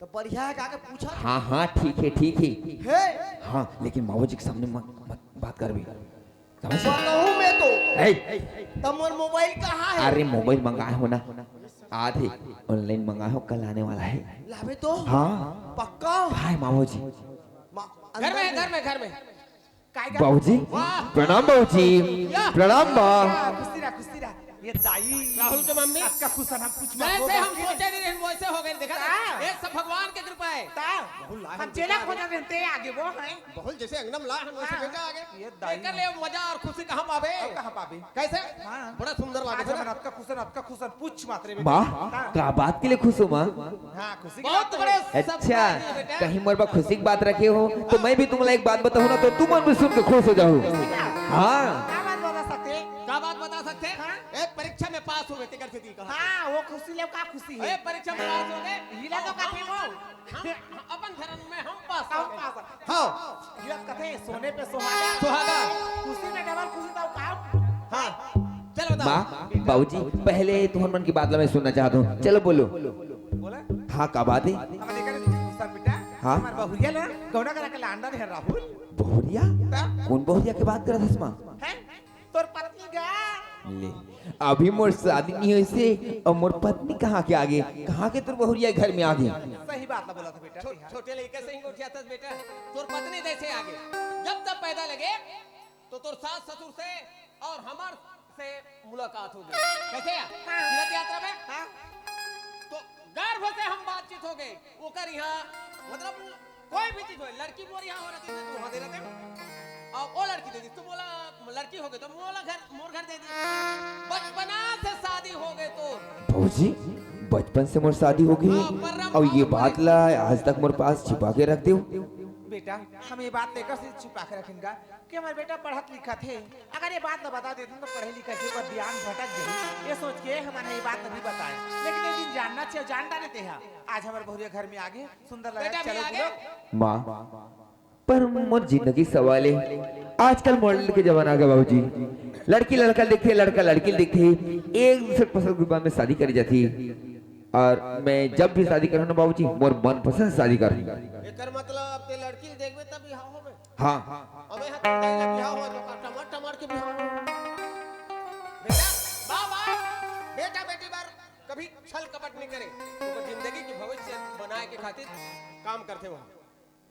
तो बढ़िया है आके पूछा। हाँ हाँ ठीक है है हाँ, लेकिन मावो जी के सामने मत बात कर भी समझ। कहूँ मैं तो ए, तब मोर मोबाइल कहाँ है? अरे मोबाइल मंगाए हो ना, आधे ऑनलाइन मंगाए हो, कल आने वाला है। लावे तो हाँ पक्का हाय मावो जी। घर में बाबू जी प्रणाम, बाबू जी प्रणाम बा। खुशी रहा ये दाई राहुल के मम्मी का खुशन हम कुछ वैसे हम सोचे नहीं रहे वैसे हो गए देखा ये सब भगवान की कृपा है। हम चेला खोजा देते आगे वो हैं बहुत जैसे अंगनम ला हम वैसे बेटा आगे ये दाई कर ले मजा और खुशी कहां पावे कैसे बड़ा सुंदर लागे आज आपका खुशन पूछ मात्रे में माँ क्या बात के लिए खुश हो माँ? हां खुशी बहुत बड़े अच्छा कहीं मोर पर खुशी की बात रखे हो तो मैं भी तुम्हारा एक बात बताऊँ ना, तो तुम भी सुन के खुश हो जाओ। हाँ क्या बात बता सकते एक परीक्षा में पास हो गए टिकट से दी कहा हां वो खुशी ले का खुशी है ए परीक्षा में पास हो गए हिला तो काफी वो अपन धर्म में हम पास हां हिला कथे सोने पे सुहागा खुशी में डबल खुशी तो काम हां चलो बताओ। माँ बाबूजी पहले तुम्हारे मन की बात मैं सुनना चाहता हूँ, चलो बोलो। बोला हाँ क्या बात है? हमारे घर खुशन बेटा हाँ हमार बहुरिया ना गौना करा के लांडा है राहुल बहुरिया? कौन बहुरिया की बात कर रहा माँ? हैं तोर पत्नी गा ले अभी मोर शादी नहीं हुई से और मोर पत्नी कहाँ के आगे, कहाँ के तुर बहुरिया घर में आगे? सही बात बोला था बेटा छोटे लड़के से ही उठिया था बेटा तोर पत्नी जैसे आगे जब तक पैदा लगे तो तोर सास ससुर से और हमार से मुलाकात हो गई कैसे तीर्थ यात्रा में तो गर्भ से हम बातचीत हो गई वो कर यहाँ मतलब कोई भी चीज हो लड़की मोर यहाँ हो रही थी तू वहाँ दे रहे थे और वो लड़की दे दी तू बोला लड़की हो गई तो मोर घर दे दी बचपना से शादी हो गई तो बाबूजी बचपन से मोर शादी हो गई और ये बात ला आज तक मोर पास छिपा के रख दो। बेटा हम ये बात लेकर से छिपा के रखेंगे कि हमारे बेटा पढ़त लिखा थे, अगर ये बात न बता देते तो पढ़े लिखे थे पर ध्यान भटक गई ये सोच के हमारे ये बात नहीं बताए, लेकिन एक दिन जानना चाहिए जान डालते हैं। आज हमारे बहुरिया घर में आगे सुंदर लगा चलो बोलो माँ पर मोर जिंदगी सवाल है, आजकल मॉडल के जमाना आ गया बाबूजी, लड़की लड़का दिखते लड़का लड़की दिखते एक दूसरे पसंद के बाद में शादी करी जाती और मैं जब भी शादी करूँ ना बाबूजी मोर मन पसंद शादी करूँ। एकर मतलब ते लड़की देखबे तब बियाह होबे। हाँ अबे हाथ में बियाह हो तो टमाटर के बियाह बेटा बाबा बेटा बेटी बार कभी छल कपट नहीं करे तो जिंदगी की भविष्य बनाए के खातिर काम करते वहां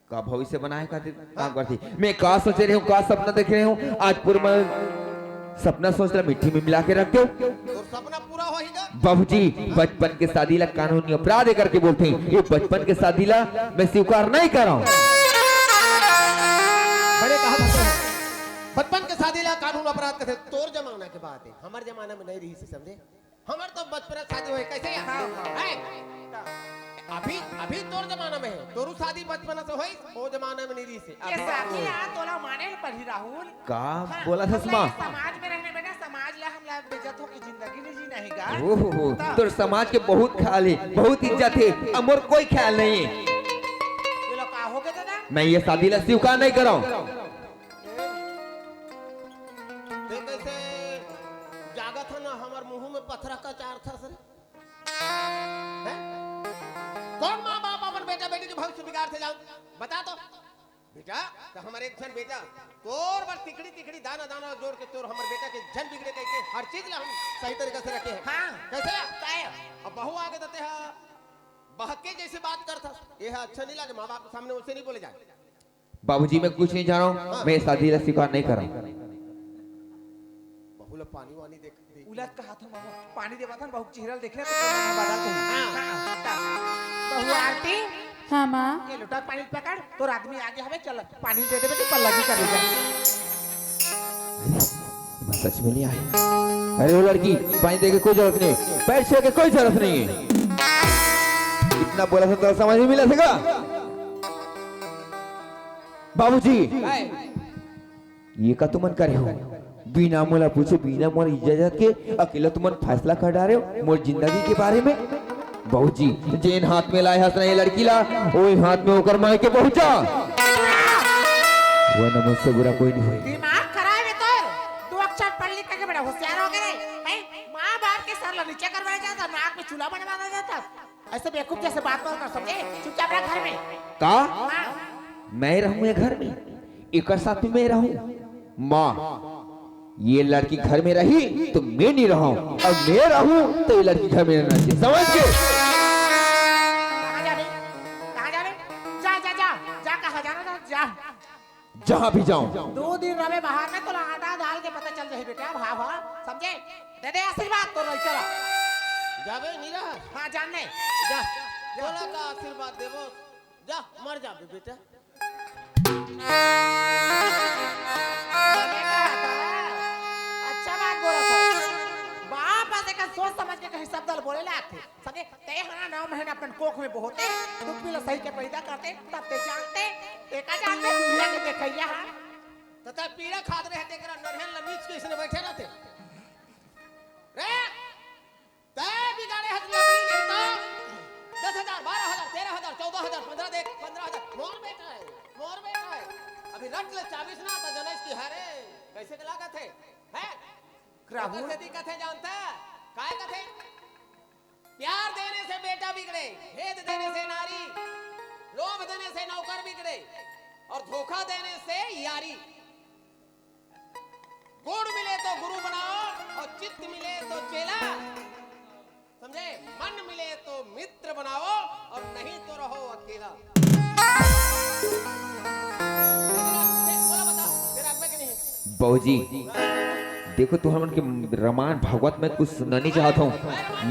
का भविष्य बनाए खातिर काम करती। मैं का सोच रही हूँ, का सपना देख रही हूँ, आज पूरा सपना सोच रहा मिट्टी में मिला के रख दो। और सपना पूरा हो ही ना बाबूजी बचपन के शादी ला कानूनी अपराध करके बोलते हैं, ये बचपन के शादी ला मैं स्वीकार नहीं कर रहा हूँ। बड़े कहा बचपन के शादी ला कानून अपराध करते तोर जमाना के बात है, हमारे जमाना में नहीं रही से समझे। हमार तो बचपन शादी हुई कैसे है अभी अभी तोर जमाना में है, तोरू शादी बचपन से हुई वो जमाना में नहीं रही से ये शादी यहाँ तोला माने पढ़ी राहुल का बोला था माँ? समाज में रहने बेटा समाज ला हम लोग बेइज्जत हो की जिंदगी नहीं जीना है गा। ओहो तो समाज के बहुत ख्याल है, बहुत इज्जत है, अमर कोई ख्याल नहीं है। ये लोग का हो गए दादा मैं ये शादी ला स्वीकार नहीं कर रहा हूँ। कैसे जागा था ना हमार मुंह में पत्थर का चार था सर कौन माँ बाप अपन बेटा बेटी के भविष्य बिगाड़ से जाओ बता तो बेटा तो हमारे एक जन बेटा तोर बार तिकड़ी तिकड़ी दाना दाना जोड़ के तोर हमारे बेटा के जन बिगड़े के हर चीज ला हम सही तरीके से रखे हैं। हाँ कैसे अब बहू आगे देते हैं बहके जैसे बात करता ये है अच्छा नहीं लगे माँ बाप के सामने उसे नहीं बोले जाए। बाबूजी मैं कुछ नहीं जान रहा हूँ, मैं शादी ला स्वीकार नहीं कर रहा हूँ। बहू पानी वानी देख उलट का हाथों मामा पानी देवा था बहुत चेहरा देखने तो बदल बहू आरती हाँ माँ ये लोटा पानी पकड़ तो आदमी आगे हमें चल पानी दे दे बेटी पल्ला भी करेगा। सच में नहीं आई। अरे वो लड़की पानी दे के कोई जरूरत नहीं, पैर छू के कोई जरूरत नहीं है, इतना बोला था तो समझ नहीं मिला सका। बाबूजी ये का तुमन करे हो, बिना मोला पूछे बिना मोर इजाजत के अकेला तुमन फैसला कर डाले हो मोर जिंदगी के बारे में। बाबूजी जेन हाथ में लाए हंस रहे लड़की ला ओए हाथ में होकर मायके के पहुंचा, वो न मुझसे बुरा कोई नहीं हुई। दिमाग खराब है तोर, तू अक्षर पढ़ लिख के बड़ा होशियार हो गया है। माँ बाप के सर ला नीचे करवाया जाता, नाक में चूल्हा बनवाया जाता ऐसे बेवकूफ जैसे बात मत कर, समझे? चुपचाप रह घर में। का हाँ, मैं रहूं ये घर में, एक साथ में मैं रहूं? माँ, ये लड़की घर में रही तो मैं नहीं रहूं, और मैं रहूं तो ये लड़की घर में रहना चाहिए, समझ के? कहाँ जा रहे? कहाँ जा रहे? जा जा जा जा, कहाँ जाना था? जा। जहां भी जाऊं। 2 दिन रहे बाहर में तो आटा दाल के पता चल जाए बेटा। भाव हाँ, समझे? दे दे आशीर्वाद तो नहीं चला। जाबे नीरा हाँ, जानने। जा बोला का आशीर्वाद देबो, जा मर जाबे बेटा। अच्छा बात बोला था। बाप ऐसे का सोच समझ के कहीं शब्द बोले लाते, समझे? ते हना 9 महीने अपन कोख में बोहोते, दुख भी सही के पैदा करते, तब ते जानते, एका जानते दुनिया के देखैया हां। तथा पीड़ा खाद रहे थे करा नरहन लमीच के इसने बैठे रहते रे ते बिगाड़े हथ लकड़ी नहीं तो 10,000 12,000 13,000 14,000 15,000 मोर बेटा है अभी रट ले 24 ना तो जनस की हरे कैसे के लागत है राहुल से दिक्कत है जानता काय कथे प्यार देने से बेटा बिगड़े, भेद देने से नारी, लोभ देने से नौकर बिगड़े और धोखा देने से यारी। गुण मिले तो गुरु बनाओ और चित्त मिले तो चेला, समझे? मन मिले तो मित्र बनाओ और नहीं तो रहो अकेला। बोला बता तेरा आज्ञा कि नहीं? बाबूजी देखो, तू हमन के रामायण भागवत में कुछ सुनना नहीं चाहता हूँ।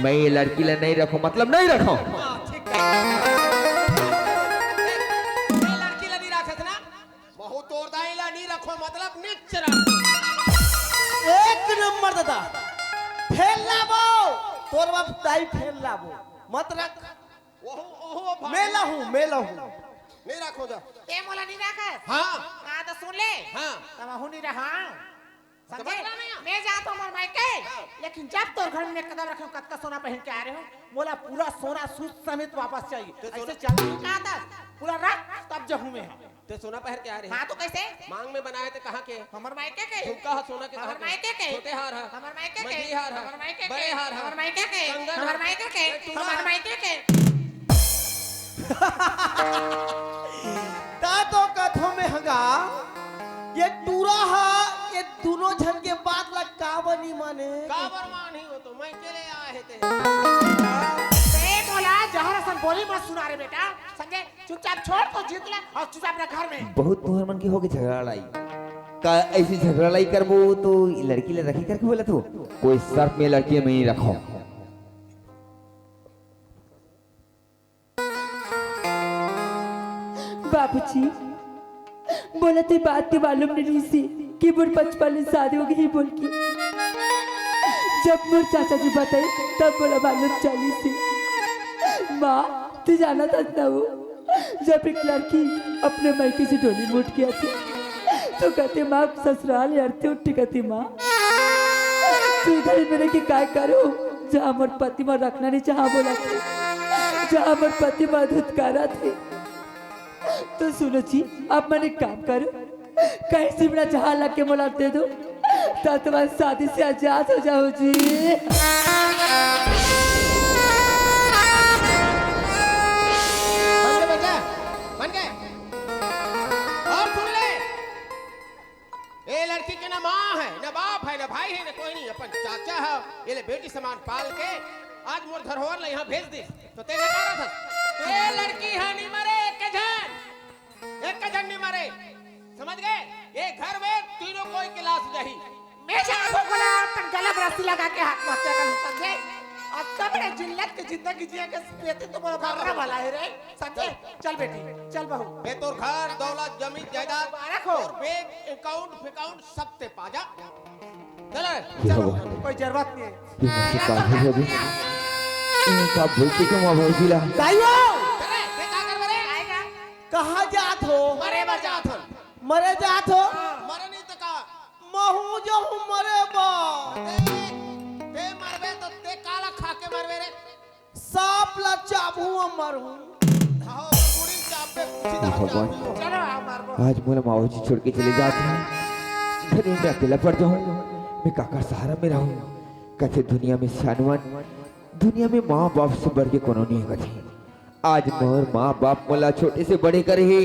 मैं ये लड़की ले नहीं रखूं, मतलब नहीं रखूं। ठीक है। ये लड़की ला नहीं रखत ना, बहुत तोड़दाई ला नहीं रखो मतलब नीच रखो। एक नंबर दादा फेल लाबो, तोर बाप दाई फेल लाबो मत रख। ओहो मेला हूँ नहीं रखो जा। ते मोला नहीं रखा। हाँ हां तो सुन ले। हाँ तब हूं नहीं रहा, समझे? बदला नहीं। मैं जाता हूं मर मायके, लेकिन जब तोर घर में कदम रखूं कतका सोना पहन के आ रहे हो, मोला पूरा सोना सूद समेत वापस चाहिए। ऐसे चल नहीं कहा था, पूरा रख तब जहूं में। ते सोना पहन के आ रहे हां तो कैसे? मांग में बनाए थे कहाँ के? हमर मायके के। झुमका है सोना के, हमर मायके के। छोटे हार है, हमर मायके के। मझली हार है, हमर मायके के। बड़े हार है, हमर मायके के। कंगन हमर है, मायके के। टूना हमर है। मायके के। ता तो कथो में हगा ये टूरा हा, ये दोनों झन के बात ला का बनी माने काबर मान ही हो तो मैं के लिए आए थे। बे मोला जहर सन बोली मत सुना रे बेटा, समझे? चुपचाप छोड़ तो जीत ले और चुपचाप अपने घर में। बहुत तुहर मन की होगी झगड़ा लड़ाई का, ऐसी झगड़ा लड़ाई करबो तो लड़की ले रखी करके बोला तू? कोई शर्त में लड़की में नहीं रखो। बाबूजी बोला तो बात के मालूम नहीं सी कि मोर 55 में शादी हो गई बोल के। जब मोर चाचा जी बताई तब बोला मालूम चली सी। माँ तू जाना था ना वो जब एक लड़की अपने मायके से डोली मोट किया थी तो कहते माँ ससुराल यारते उठी कहती माँ तू इधर मेरे की काय करो, जहाँ मोर पति माँ रखना नहीं जहाँ बोला था, जहाँ मोर पति माँ धुतकारा थे। तो सुनो जी आप मैंने काम करो, कहीं से मेरा जहां लग के मुला दे दो तो तुम्हारी शादी से आजाद हो जाओ जी। बन गए बेटा, बन गए। और सुन ले, ये लड़की के ना माँ है, ना बाप है, ना भाई है, ना कोई नहीं, अपन चाचा है। ये ले बेटी समान पाल के आज मोर धरोहर ले यहाँ भेज दे तो तेरे कह रहा था ये लड़की है नहीं मरे एक कजन नहीं मरे, समझ गए? ये घर में तीनों कोई की लाश रही। मैं जाको बोला अपन गला रस्सी लगा के हाथ में हत्या कर, समझे? अब सब रे जिल्लत की जिंदगी जिए के पेते तो बोला बाबरा वाला है रे, समझे? चल बेटी चल बहू, बे तोर घर दौलत जमीन जायदाद रखो। और बैंक अकाउंट फिकाउंट सब ते पाजा। चलो चलो कोई जरूरत नहीं है। इनका बोलते क्यों माँ भौजीला? दाइयो चले ते का कर बरे आएगा कहाँ जात हो? मरे बर जात हन, मरे जात हो? मरे नहीं तो का महू जो हूँ मरे बा ते मरबे तो ते काला खा के मरबे रे। सांप ला चाबू मरू। हां पूरी चाप पे सीधा भगवान। चलो आओ मारबो। आज मोला माओजी छोड़ के चले जाते हैं, घर में मैं अकेला पड़ जाऊं, मैं काका सहारा में रहूं। कहते दुनिया में शानवन दुनिया में माँ बाप से बढ़ के कोनो नहीं है। आज मोर माँ बाप मोला छोटे से बड़े करे है,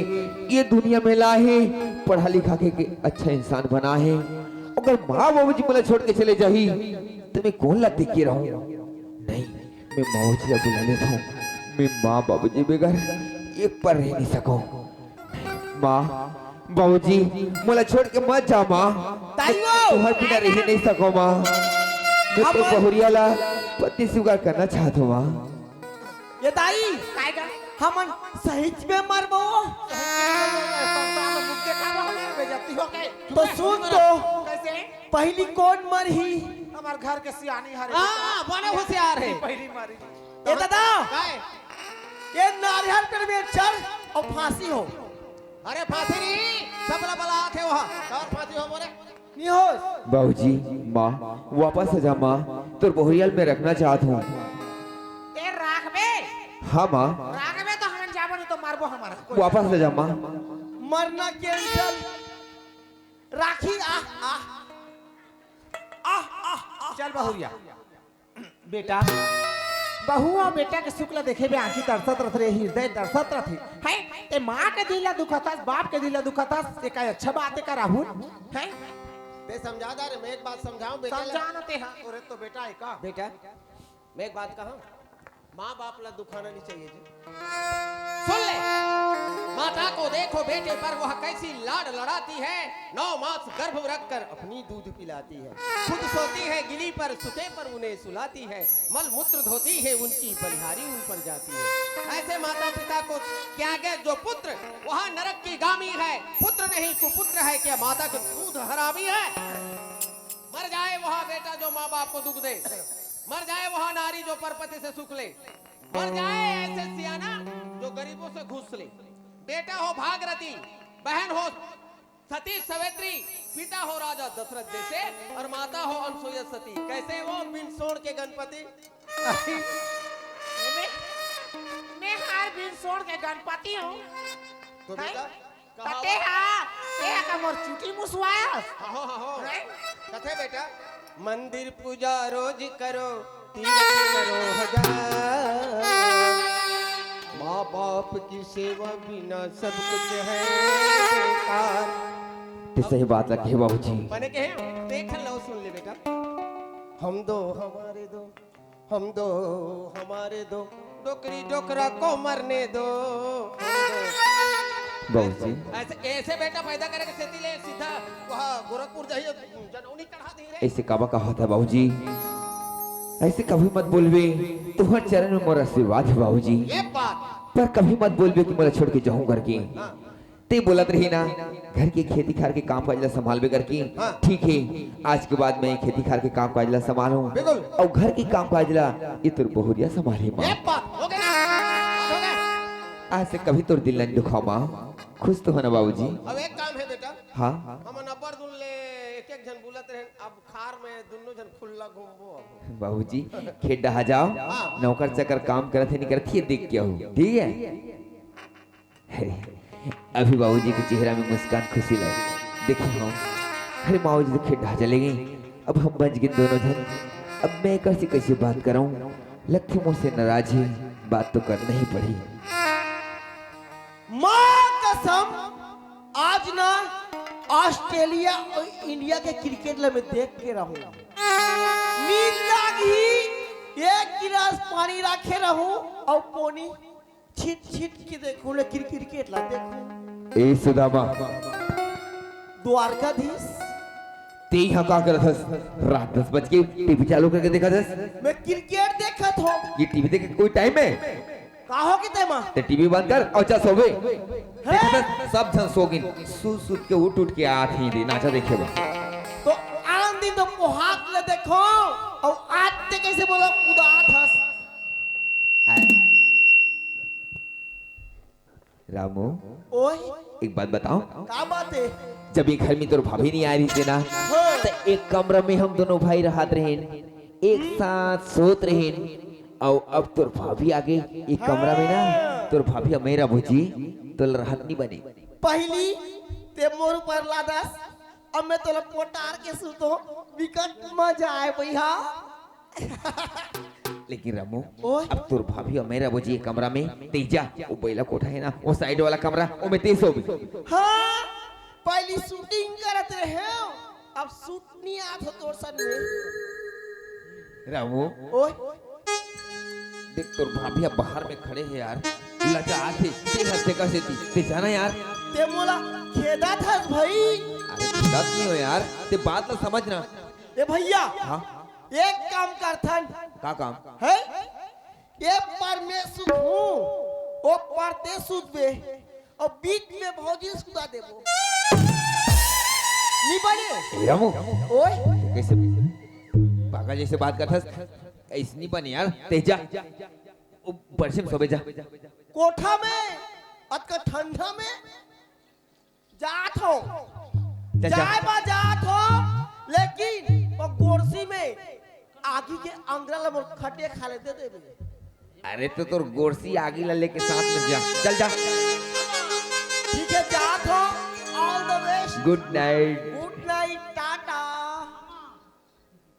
ये दुनिया में ला है, पढ़ा लिखा के अच्छा इंसान बना है। अगर माँ बाबू जी मोला छोड़ के चले जाही तो मैं कौन ला देख के रहूं? नहीं, मैं माँ जी ला बुला लेता हूँ। मैं माँ बाबू जी बगैर एक पर रह नहीं सकूं। माँ बाबू जी मोला छोड़ के मत जा माँ, तुम्हारे बिना रह नहीं सको माँ। मैं तो बहुरिया ला पति स्वीकार करना चाहता हूँ माँ। ये दाई काय का हमन सही में मरबो संसार में मुक्ति का हो बेइज्जती हो गए तो सुन तो कैसे पहली कौन मरही? हमार घर के सियानी हरे हाँ बड़े होशियार है। पहली मारी ये दादा काय? ये नारियल पेड़ में चढ़ और फांसी हो। अरे फांसी नहीं, सबला बला आखे वहाँ और फांसी हो बोले नहीं हो बाबूजी माँ वापस आ जा माँ, तो बहुरियाल में रखना चाहता हूँ। ते राख बे हाँ माँ राख बे तो हम जाबो नहीं तो मारबो हमारा कोई वापस आ जा माँ। मरना कैंसल राखी चल बहुरिया बेटा बहू और बेटा के शुक्ल देखे बे आंखी तरसत रथ रे, हृदय तरसत रथ है। ते माँ के दिला दुखता, बाप के दिला दुखता, ते का अच्छा बात है का राहुल है। ते समझा दा रे, मैं एक बात समझाऊं बेटा समझाना ते हां तोरे तो बेटा है का बेटा मैं एक बात कहूं, माँ बाप ला दुखाना नहीं चाहिए जी। सुन ले, माता को देखो बेटे पर वह कैसी लाड लड़ाती है, 9 मास गर्भ रखकर अपनी दूध पिलाती है, खुद सोती है गिली पर, सुते पर उन्हें सुलाती है, मल मूत्र धोती है उनकी, बलिहारी उन पर जाती है। ऐसे माता पिता को क्या गे जो पुत्र वह नरक की गामी है, पुत्र नहीं कुपुत्र है, क्या माता का दूध हरामी है। मर जाए वह बेटा जो माँ बाप को दुख दे, मर जाए वह नारी जो परपति से सुख ले, मर जाए ऐसे सियाना जो गरीबों से घूस ले। बेटा हो भागरथी, बहन हो सती सवेत्री, पिता हो राजा दशरथ जैसे और माता हो अनसुया सती। कैसे वो बिन सोड़ के गणपति? मैं हार बिन सोड़ के गणपति हूँ तो बेटा कते हा ते का मोर चुटी मुसवाया हो कथे बेटा, मंदिर पूजा रोज करो, तीर्थ करो हजार, माँ बाप की सेवा बिना सब कुछ है बेकार। तो सही बात लगे बाबूजी। मैंने कहे देख लो, सुन ले बेटा, हम दो हमारे दो, हम दो हमारे दो, डोकरी डोकरा को मरने दो। बाबूजी ऐसे ऐसे बेटा पैदा करेगा खेती ले सीधा वहाँ गोरखपुर जाइए जनौनी चढ़ा दी रे। ऐसे काबा का होता है बाबूजी, ऐसे कभी मत बोलबे, तुम्हारे चरण में मोर आशीर्वाद है बाबूजी। ये बात पर कभी मत बोलबे कि मोला छोड़ के जाऊं घर के। ते बोलत रही ना घर की खेती खार के काम काज ला संभालबे करके। ठीक है, आज के बाद मैं खेती खार के काम काज ला संभालूं बिल्कुल। और घर की काम काज ला ये तुर बहुरिया संभाले माँ। ये बात हो गया ना, हो गया। आज से कभी तुर दिल नहीं दुखा माँ, खुश तो हो ना बाबूजी। अब एक काम है बेटा, हाँ हम नब्बर दुन ले एक एक जन बुलत रहे, अब खार में दोनों जन खुल्ला घूमबो। अब बाबूजी खेत डहा जाओ, नौकर चाकर काम करते नहीं करती देख क्या हो, ठीक है। अभी बाबूजी के चेहरा में मुस्कान खुशी लगे देखिए हम। अरे बाबूजी तो खेत डहा चले गए, अब हम बच गए दोनों जन। अब मैं कैसे बात करूं, लगती मुझसे नाराज है, बात तो करना ही पड़ी। माँ कसम आज ना ऑस्ट्रेलिया और इंडिया के क्रिकेट में देख के रहूं, नींद लागी, एक गिलास पानी रखे रहूं और पानी छिट छिट के देखूं, लेकिन क्रिकेट ला देखूं। ए सुदामा द्वारकाधीश ते यहाँ का करत हस? रात 10 बज के टीवी चालू करके देखा था। मैं क्रिकेट देखा था। ये टीवी देखे कोई टाइम है? कहो कि तेमा ते टीवी बंद कर और जा सोवे। देखा था सब जन सो गए, सूत के उठ के आत ही दे नाचा देखे बा। तो आन दिन तो हाथ ले देखो और आज ते कैसे बोलो उदात हस। रामू ओए एक बात बताओ, क्या बात है? जब ये घर में तो भाभी नहीं आ रही थी ना, तो एक कमरा में हम दोनों भाई रहत रहे, एक साथ सोत रहे, और अब तो भाभी आगे एक कमरा में ना, तो भाभी मेरा भुजी तो रहत नहीं बने। पहली ते मोर पर लादस, अब मैं तो पोटार के सुतो, विकट मजा आए भैया। लेकिन रामू ओए। अब तुर भाभी और मेरा बुझी एक कमरा में तेजा वो बैला कोठा है ना वो साइड वाला कमरा वो में तेज हो भी हाँ पहली शूटिंग करत रहे अब शूट नहीं आत हो तोर सन में रामू ओए देख तुर भाभी अब बाहर में खड़े हैं यार लजा थे ते हंसते कैसे थी ते जाना यार ते मोला खेदा था भाई अरे बात नहीं हो यार ते बात ना समझना ए भैया हाँ एक काम करथन का काम है ये पर में सुत हूँ ओ परते सुत बे और बीच में भौजी सुता देबो नहीं बने रामू ओए कैसे पागल जैसे बात करता ऐसे नहीं बने यार तेजा वो बरसे में सोबे जा कोठा में अतका ठंडा में जात हो जा, जा। जाए बा जात हो लेकिन वो गोरसी में आगी के अंगरा ला मोर खटिया खा लेते देबे अरे तो तोर गोरसी आगी लल्ले के साथ में जा चल जा ठीक है जात हो all the best good night good night Tata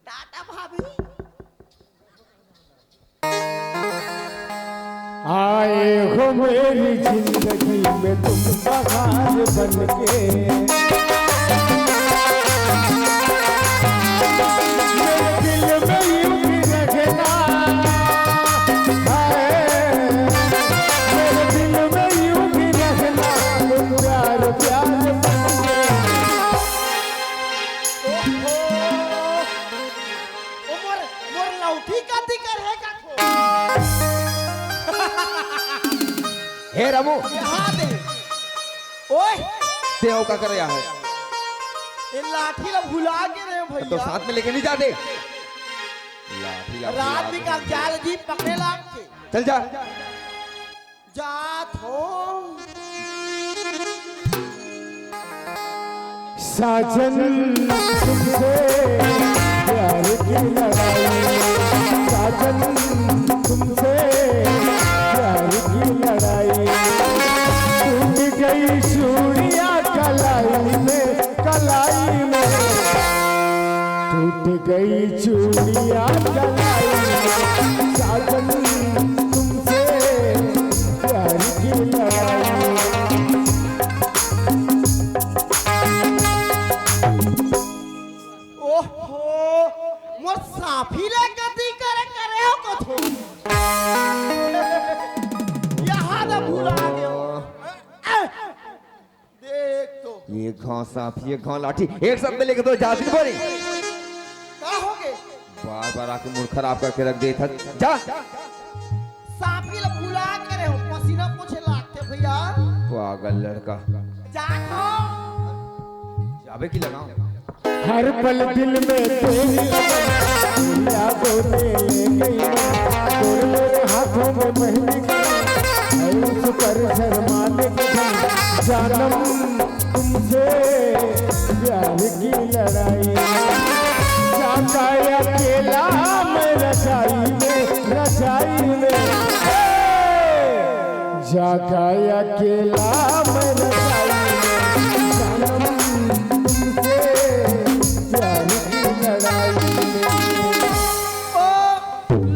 Tata भाभी आए हो मेरी जिंदगी में तुम बहार बन के मेरे दिल में यूं ही रखना हाय मेरे दिल में यूं ही रखना तुम प्यार प्यार बन के ओहो ओ मोर मोर लौठी का दिकर है का हे रामू यहाँ दे ओए ते का कर रहा है ये लाठी ला भुला के रहे तो भैया साथ में लेके नहीं जाते लाठी ला रात भी का जाल जी पकड़े लाग के चल जा जात हो साजन तुमसे प्यार की लड़ाई साजन तुमसे प्यार की लड़ाई टूट गई चूड़ियां कलाई में टूट गई चूड़ियां कलाई में साजन तुमसे प्यार की लड़ाई ओहो मोर साफी ला गति करे हो कथो यहाँ ना भुला गयो देख तो ये घास सांप ये घास लाठी एक साथ में लेके तो जाती नहीं पड़ी का हो गए बार बार आके मूड खराब करके रख दे था जा साफी ला भुला करे हो पसीना पोछे लागते भैया पागल लड़का जातो जाबे की लगाऊं हर पल दिल में तेरी यादों ने ले गई तोड़ मेरे हाथों में मेहंदी है उस पर शर्माने की जानम तुमसे प्यार की लड़ाई जाता अकेला मैं रजाई में जाता अकेला मैं रजाई में जानम तुमसे प्यार की लड़ाई में ओ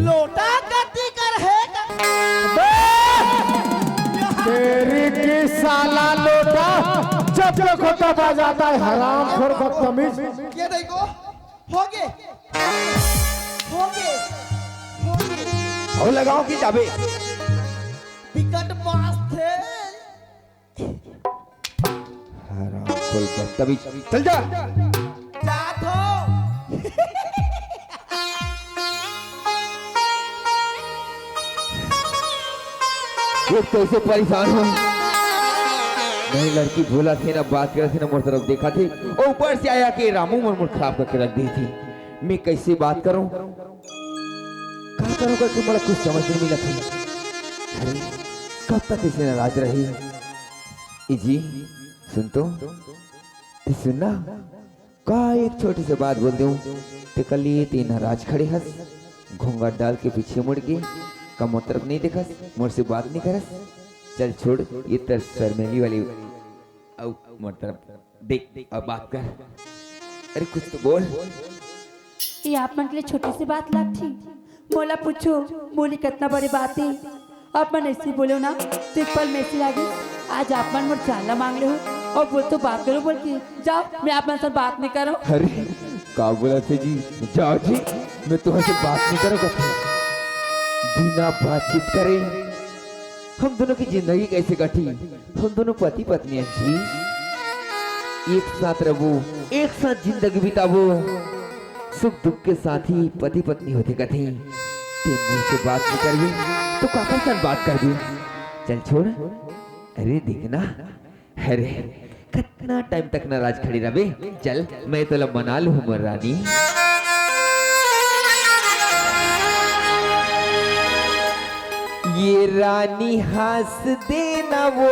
लोटा गति कर है तेरी की साला लोटा जब तक होता पा जाता है हराम खोर बदतमीज ये देखो हो गए हो गए हो गए और लगाओ की जाबे विकट पास थे हराम खोल बदतमीज चल जा जात हो एक तो ऐसे परेशान हूँ नहीं लड़की भूला थे ना बात करे थे ना मोर तरफ देखा थी और ऊपर से आया कि रामू मन खराब करके रख दी थी मैं कैसे बात करूं कहा करूं करके मुझे कुछ समझ नहीं मिला थी अरे कब तक इसे नाराज रही ए जी सुन तो ए सुनना का एक छोटी सी बात बोल दूं ते कल ये तीन नाराज खड़े हंस घूंघट डाल के पीछे मुड़ के कम तरफ नहीं देखस मोर से बात नहीं करस चल छोड़ ये तर शर्मेली वाली औ मोर तरफ देख अब बात कर अरे कुछ तो बोल ये आप मन के लिए छोटी सी बात लाग थी मोला पूछो मोली कितना बड़ी बात है। आप मन ऐसे बोलो ना तो एक पल में ऐसे लागे आज आप मन मोर चाला मांग ले हो और बोल तो बात करो बोल के जाओ मैं आप मन से बात नहीं करो। अरे का बोला थे जी, जाओ जी, मैं तुमसे बात नहीं करूँगा। बिना बातचीत करे हम दोनों की जिंदगी कैसे कटी? हम दोनों पति पत्नी हैं जी, एक साथ रहो, एक साथ जिंदगी बितावो, सुख दुख के साथ ही पति पत्नी होते कथे। ते मुझसे बात नहीं करबी तो काका साथ बात करबी। चल छोड़। अरे देखना, अरे कितना टाइम तक नाराज खड़ी रहे। चल मैं तो मना लूँ हमर रानी। ये रानी हंस देना वो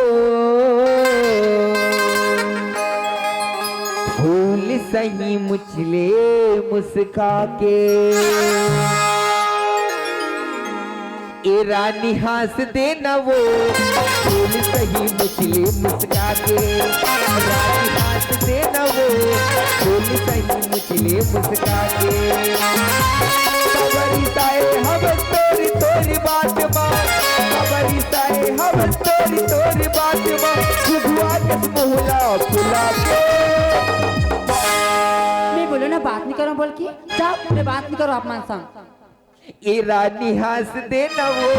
फूल सही मुचले मुस्का के। ए रानी हंस देना वो फूल सही मुचले मुस्का के। रानी हंस देना वो फूल सही मुचले मुस्का के। खबरिताए हम तोरी तोरी बात मां, खबरिताए हम तोरी तोरी बात मां, खुदुआ के मोहला फुला के। मैं बोलो ना बात नहीं करो बोल के जाओ मैं बात नहीं करो आप मन संग। ए रानी हंस देना वो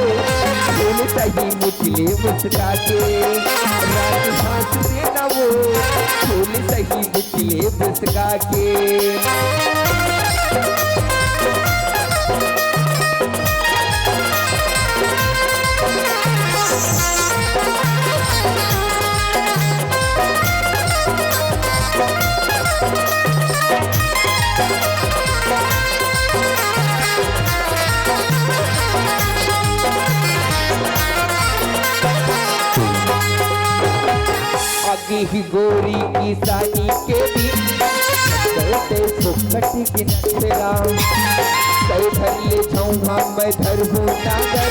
फूल सही मुचले मुस्का के। रानी हंस देना वो फूल सही मुचले मुस्का के। आगे ही गोरी की सानी के भी चलते फुकटी की नचरा। कई धर ले जाऊँ हम मैं धर हूँ नागर,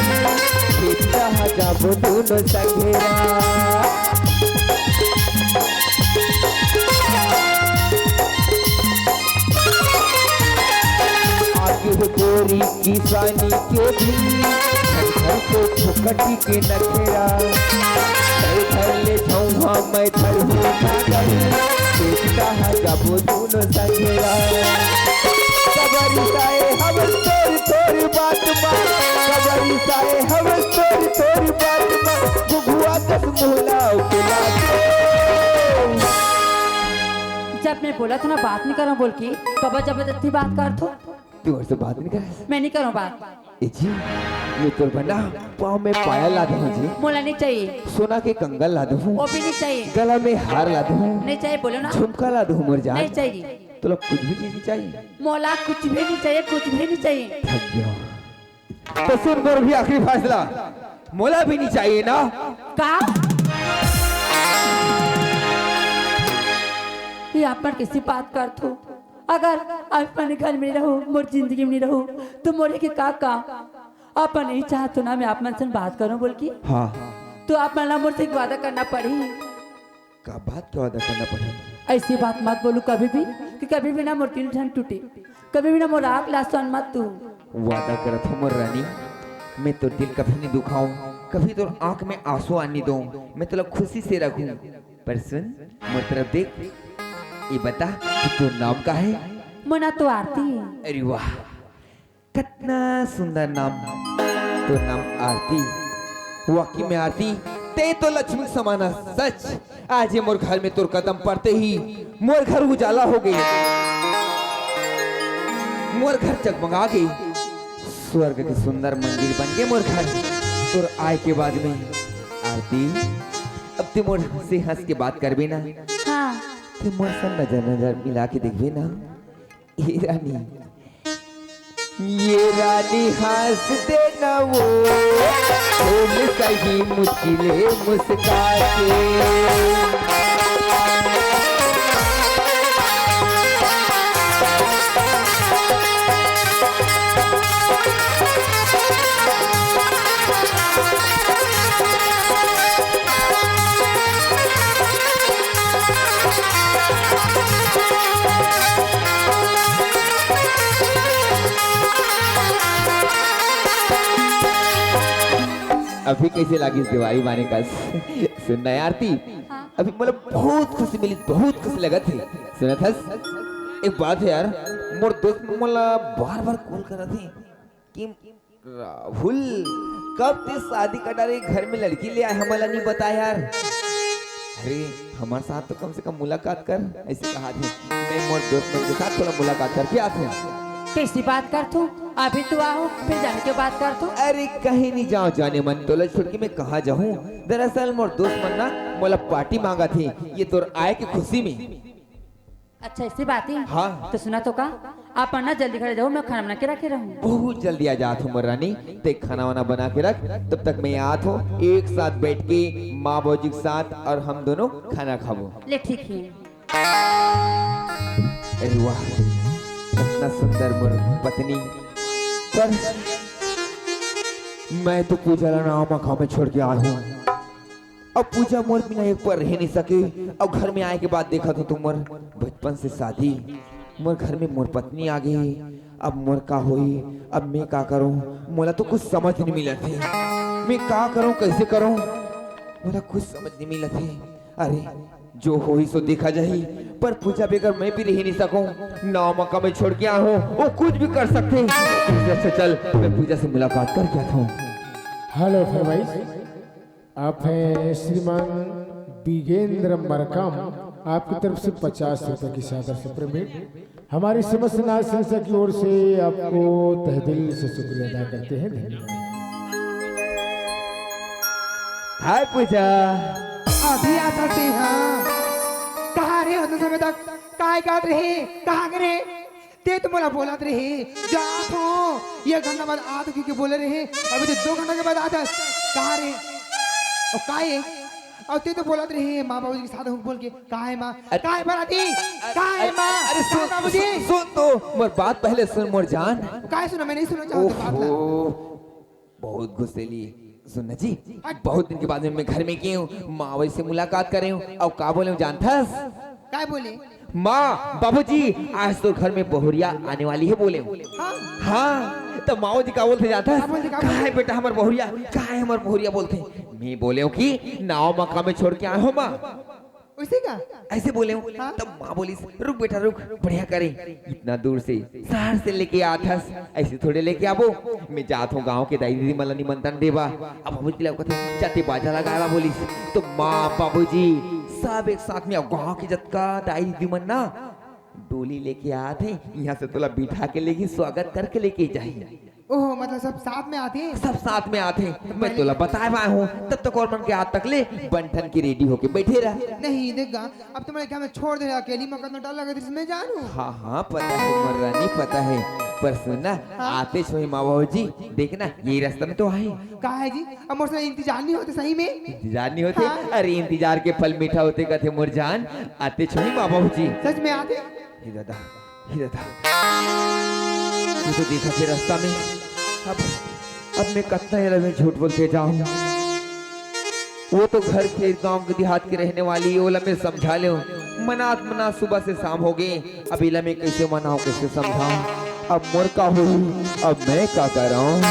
बेटा जाबो दोनों सघेरा। आगे ही गोरी की सानी के भी चलते फुकटी की नचरा। धर ले जाऊँ मैं धर हूँ नागर, देखता जाबो दोनों सघेरा। खबरिताए हम तोरी तोरी बात मां, खबरिताए हम तोरी तोरी बात मां, गुगुआ कस मोहला फुला के। जब मैं बोला था ना बात नहीं करो बोल के कब जबरदस्ती बात कर तो तू और से बात नहीं कर? मैं नहीं करूँ बात। ए जी ये तोर बना पाँव में पायल ला दूँ जी, मोला नहीं चाहिए, सोना के कंगन ला दूँ, वो भी नहीं चाहिए, गला में हार ला दूँ, नहीं चाहिए बोलो ना, झुमका ला दूँ मोर जान, नहीं चाहिए, तो लोग कुछ भी चीज नहीं चाहिए। मोला कुछ भी नहीं चाहिए, कुछ भी नहीं चाहिए। थक गया तो सुन मोर भी आखिरी फैसला, मोला भी नहीं चाहिए ना। का ये आप पर किसी बात कर तो अगर अपने घर में रहो मोर जिंदगी में नहीं रहो तो मोरे के का आप नहीं चाहते ना मैं आप मन से बात करूं बोल की। हाँ तो आप मन मुझसे एक वादा करना पड़ी। का बात क्या वादा करना पड़े? ऐसी बात मत बोलू कभी भी कि कभी भी ना मोर दिल ठन टूटे, कभी भी ना मोर आँख लासन मत तू। वादा करत हो मोर रानी, मैं तो दिल कभी नहीं दुखाऊं, कभी तो आंख में आंसू आने दूं, मैं तो खुशी से रखूं। पर सुन मोर तरफ देख, ये बता कि तो नाम का है? मोना तो आरती। अरे वाह कितना सुंदर नाम, तो नाम आरती। वाकई में आरती ते तो लक्ष्मी समाना सच। आज ये मोर घर में तोर कदम पड़ते ही मोर घर उजाला हो गई, मोर घर जगमगा गई, स्वर्ग के सुंदर मंदिर बन गए मोर घर तोर आए के बाद में। आरती अब तू मोर से हंस के बात करबे ना? हाँ तू मोर से नजर नजर मिला के देखबे ना? ये रानी हंस देना वो फूल सही मुचले मुस्का के। अभी कैसे लगी दिवाली माने का सुनना यार ती अभी मतलब बहुत खुशी मिली, बहुत खुशी लगा थी। सुना था एक बात है यार, मोर दोस्त मला बार बार कॉल कर रहे थे कि राहुल कब ते शादी कटा रहे घर में लड़की ले आए, हमारा नहीं बताया यार। अरे हमारे साथ तो कम से कम मुलाकात कर, ऐसे कहा थे। मैं मोर दोस्त के साथ थोड़ा मुलाकात करके आते हैं। कैसी बात कर तू? अभी तू आओ फिर जाने के बात कर तू। अरे कहीं नहीं जाओ, जाने मन तो छोड़ के मैं कहाँ जाऊँ। दरअसल मोर दोस्त मन ना मोला पार्टी मांगा थी, ये तोर आए की खुशी में। अच्छा ऐसी बात है? हाँ। तो सुना तो का आप ना जल्दी खड़े जाओ, मैं खाना बना के रखे रहूँ। बहुत जल्दी आ जात हूँ रानी, ते खाना वाना बना के रख, तब तक मैं आत हूँ। एक साथ बैठ के माँ बाबू के साथ और हम दोनों खाना खाबो। ले ठीक है। अरे वाह इतना सुंदर मोर पत्नी, पर मैं तो पूजा ला नाव मखा में छोड़ के आया हूँ। अब पूजा मोर बिना एक पर रह नहीं सके। अब घर में आए के बाद देखा तो तुम मोर बचपन से शादी, मोर घर में मोर पत्नी आ गई। अब मोर का होई, अब मैं का करूं, मोला तो कुछ समझ नहीं मिला थे। मैं का करूं, कैसे करूं, मोला कुछ समझ नहीं मिला थे। अरे जो होई सो देखा जाही, पर पूजा बगैर मैं भी रह नहीं सकूं। नाव मक्का में छोड़ के आया हूं, वो कुछ भी कर सकते हैं। से चल मैं पूजा से मुलाकात कर क्या था। हेलो फिर भाई, आप हैं श्रीमान बिगेंद्र मरकाम, आपकी तरफ से 50 रुपए की सादर से पेमेंट हमारी समस्त नाच संस्था की ओर से आपको तहे दिल से शुक्रिया अदा करते हैं। धन्यवाद। हाय पूजा। अभी आता थे। हाँ कहाँ रे उतने समय तक काय काट रहे, कहाँ गए ते तो बोला बोलत रहे जा तो ये घंटा बाद आ तो क्योंकि बोले रहे, अभी तो 2 घंटा के बाद आता कहाँ रे और काय और ते तो बोलत रहे माँ बाबू जी के साथ हूँ बोल के कहाँ है माँ, कहाँ है बराती, कहाँ है माँ। अरे सुन बाबूजी, सुन तो मोर बात पहले सुन मोर जान। काय सुना, मैं नहीं सुनना चाहता बात ला। बहुत गुस्से लिए सुनना जी, बहुत दिन के बाद मैं घर में गई हूँ, माँ वही से मुलाकात करे हूँ। अब का बोले जानता काय बोले? माँ बाबूजी आज तो घर में बहुरिया आने वाली है बोले। हाँ तो माओ जी का बोलते जाता है, कहाँ है बेटा हमार बहुरिया, कहाँ है हमार बहुरिया बोलते। मैं बोले हूँ कि नाव मक्का में छोड़ के आए हो माँ, उसे का ऐसे बोले हूँ। तब माँ बोली रुक बेटा रुक, बढ़िया करे, इतना दूर से शहर से लेके आता ऐसे थोड़े लेके आबो। मैं जात हूँ गाँव के दाई दीदी मला निमंत्रण देवा। अब बाबू जी कहते जाते बाजा लगाया बोली। तो माँ बाबूजी सब एक साथ में गाँव की जतका दाई दीदी मन ना डोली लेके आते, यहाँ से तोला बिठा के लेके स्वागत करके लेके जाए। ओह मतलब सब साथ में आते हैं? सब साथ में आते हैं। मैं तोला बताया हूँ तब तक और मन के हाथ तक ले बंठन की रेडी होके बैठे रहा। नहीं देखा अब तुम्हारे क्या मैं छोड़ दे अकेली मौका न डाल लगा इसमें जानू। हाँ हाँ पता है मर्रानी पता है, पर सुनना आते छोई माँ बाबू जी देखना ये रास्ता में तो आए। कहा है जी? अब मोर से इंतजार नहीं होते सही में? इंतजार नहीं होते? अरे इंतजार के फल मीठा होते कहते मोर जान। आते छोई माँ बाबू जी। सच में आते? ही दादा तू तो देखा थे रास्ता में। अब मैं कितना ये मैं झूठ बोलते जाऊं। वो तो घर के गांव के देहात के रहने वाली, ओला में समझा ले मनात मना सुबह से शाम हो गए। अब इला में कैसे मनाऊं कैसे समझाऊं। अब मोर का हो, अब मैं क्या कर रहा हूँ।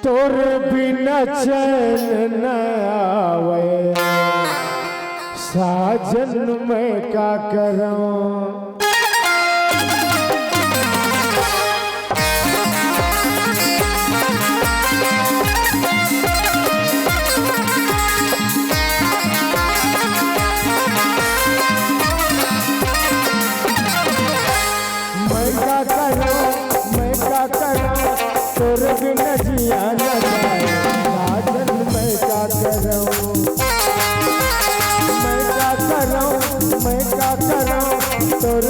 तोर बिना चैन न आवे साजन मैं का करूं। मैं का करूं तोर बिना जिया न जाए साजन मैं का करूं। मैं का करूं तोर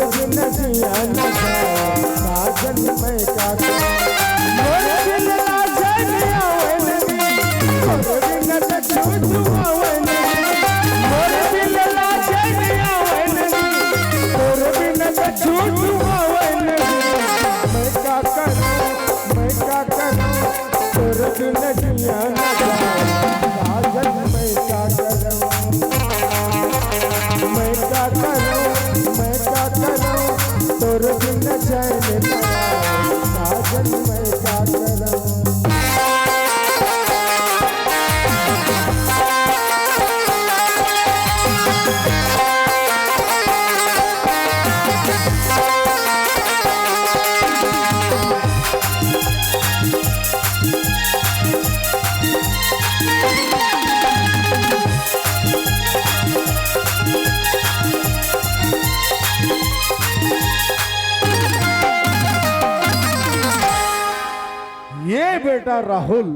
बेटा राहुल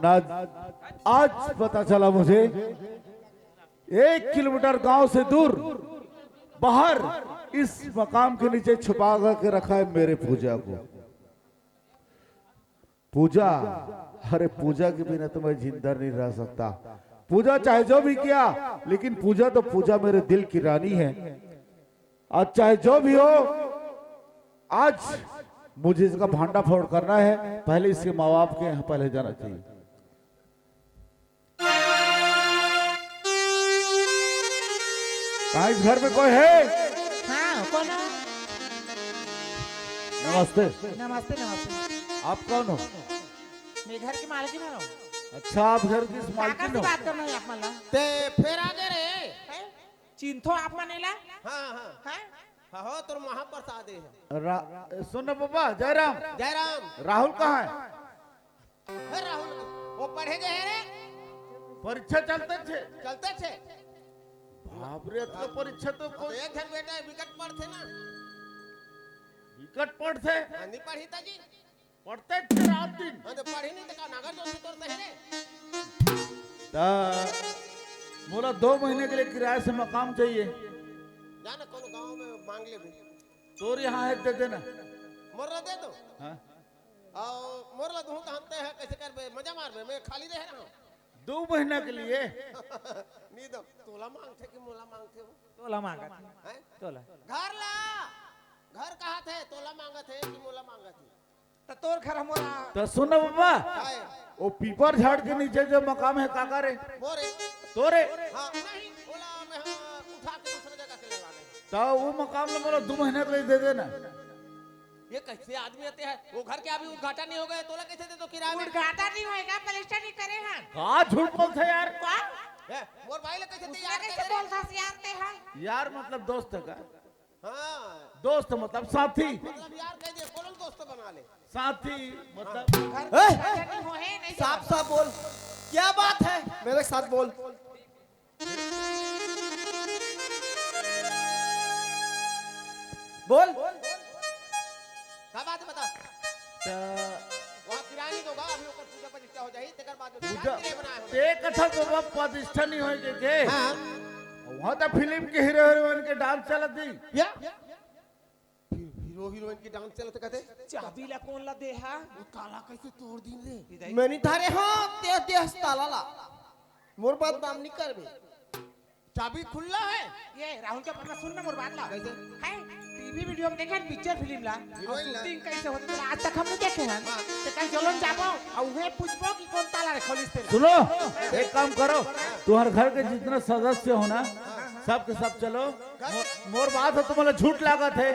ना आज पता चला मुझे 1 किलोमीटर गांव से दूर बाहर इस मकाम के नीचे छुपा के रखा है मेरे पूजा को। पूजा, अरे पूजा के बिना तो मैं जिंदा नहीं रह सकता। पूजा चाहे जो भी किया, लेकिन पूजा तो पूजा मेरे दिल की रानी है। आज चाहे जो भी हो, आज मुझे इसका भांडा फोड़ करना है। पहले इसके माँ बाप के यहाँ पहले जाना चाहिए। कहा इस घर में कोई है? हाँ, कौन है? नमस्ते। नमस्ते नमस्ते। आप कौन हो? मैं घर की मालकिन हूँ। अच्छा, आप घर की काका मालकिन से हो? बात करना है आप मला। ते फिर आगे रे हैं? चिंथो आप मनेला? हाँ हाँ हैं? हाँ हो तुम महाप्रसाद है। सुनो बाबा, जयराम, जयराम राहुल कहाँ है? है राहुल वो पढ़े गए हैं रे परीक्षा चलते थे। चलते थे बाप रे, तो परीक्षा तो तो एक घर बेटा विकट पढ़ते ना विकट पढ़ते नहीं पढ़ी था जी पढ़ते थे रात दिन। हाँ तो पढ़ी नहीं तो का नगर जो तोर सही रे बोला 2 महीने के लिए किराए से मकाम चाहिए। जाना कौन गांव में मांग ले भी तोर यहाँ है, दे देना। मोरला दे दो हाँ? और मोरला दूं तो हमते है कैसे कर बे मजा मार बे मैं खाली रह रहा हूं 2 महीना के लिए। नहीं दो तोला मांगते कि मोला मांगते हो तोला मांगा था। हैं तोला। घर ला घर कहाँ थे तोला मांगा थे कि मोला मांगा थे तो तोर घर हमारा। तो सुनो बाबा, हाय वो पीपर झाड़ के नीचे जो मकाम है काका रे, मोरे तोरे हाँ नहीं बोला मैं हाँ, उठा के दूसरे जगह के लगा दे तो वो मकाम में बोला 2 महीने के लिए दे देना। ये कैसे आदमी आते हैं वो घर के अभी उद्घाटन नहीं हो गए तोला कैसे दे दो किराए में उद्घाटन नहीं होएगा, प्लास्टर नहीं करे हैं। कहा झूठ बोलते यार। है, मोर भाई ले कैसे तैयार कैसे कर बोलता सियारते हैं? यार मतलब दोस्त का, हाँ दोस्त मतलब साथी, मतलब यार कह दे कौन दोस्त बना ले साथी मतलब नहीं होए नहीं साफ साफ बोल, क्या बात है? मेरे साथ बोल। बोल। क्या बात है बता वहाँ किराया नहीं दोगा अभी ऊपर पूजा प्रतिष्ठा हो जाएगी तेकर बाद में पूजा किराया बनाया हो एक अच्छा बाबा प्रतिष्ठा नहीं होए के हाँ वहाँ तो फिल्म के हीरो हीरोइन के डांस चलत दी। या हीरो हीरोइन की डांस चलते कहते चाबी ला कौन ला दे हा? वो ताला कैसे तोड़ दी रे मैं नहीं थारे हाँ तेज तेज ताला ला। मोर बात नाम नहीं कर बे। चाबी खुला है ये राहुल का पन्ना सुन ना मोर बात ला। कैसे? है टीवी वीडियो में देखा पिक्चर फिल्म ला। हीरोइन ला। शूटिंग कैसे होती है आज तक हम नहीं देखे हैं। तो कहीं चलो जाबो और वे पूछबो कि कौन ताला रे खोलिस ते। सुनो, एक काम करो, तुम्हारे घर के जितने सदस्य हो ना सब के सब चलो। मोर बात है तुम्हारा झूठ लागत है,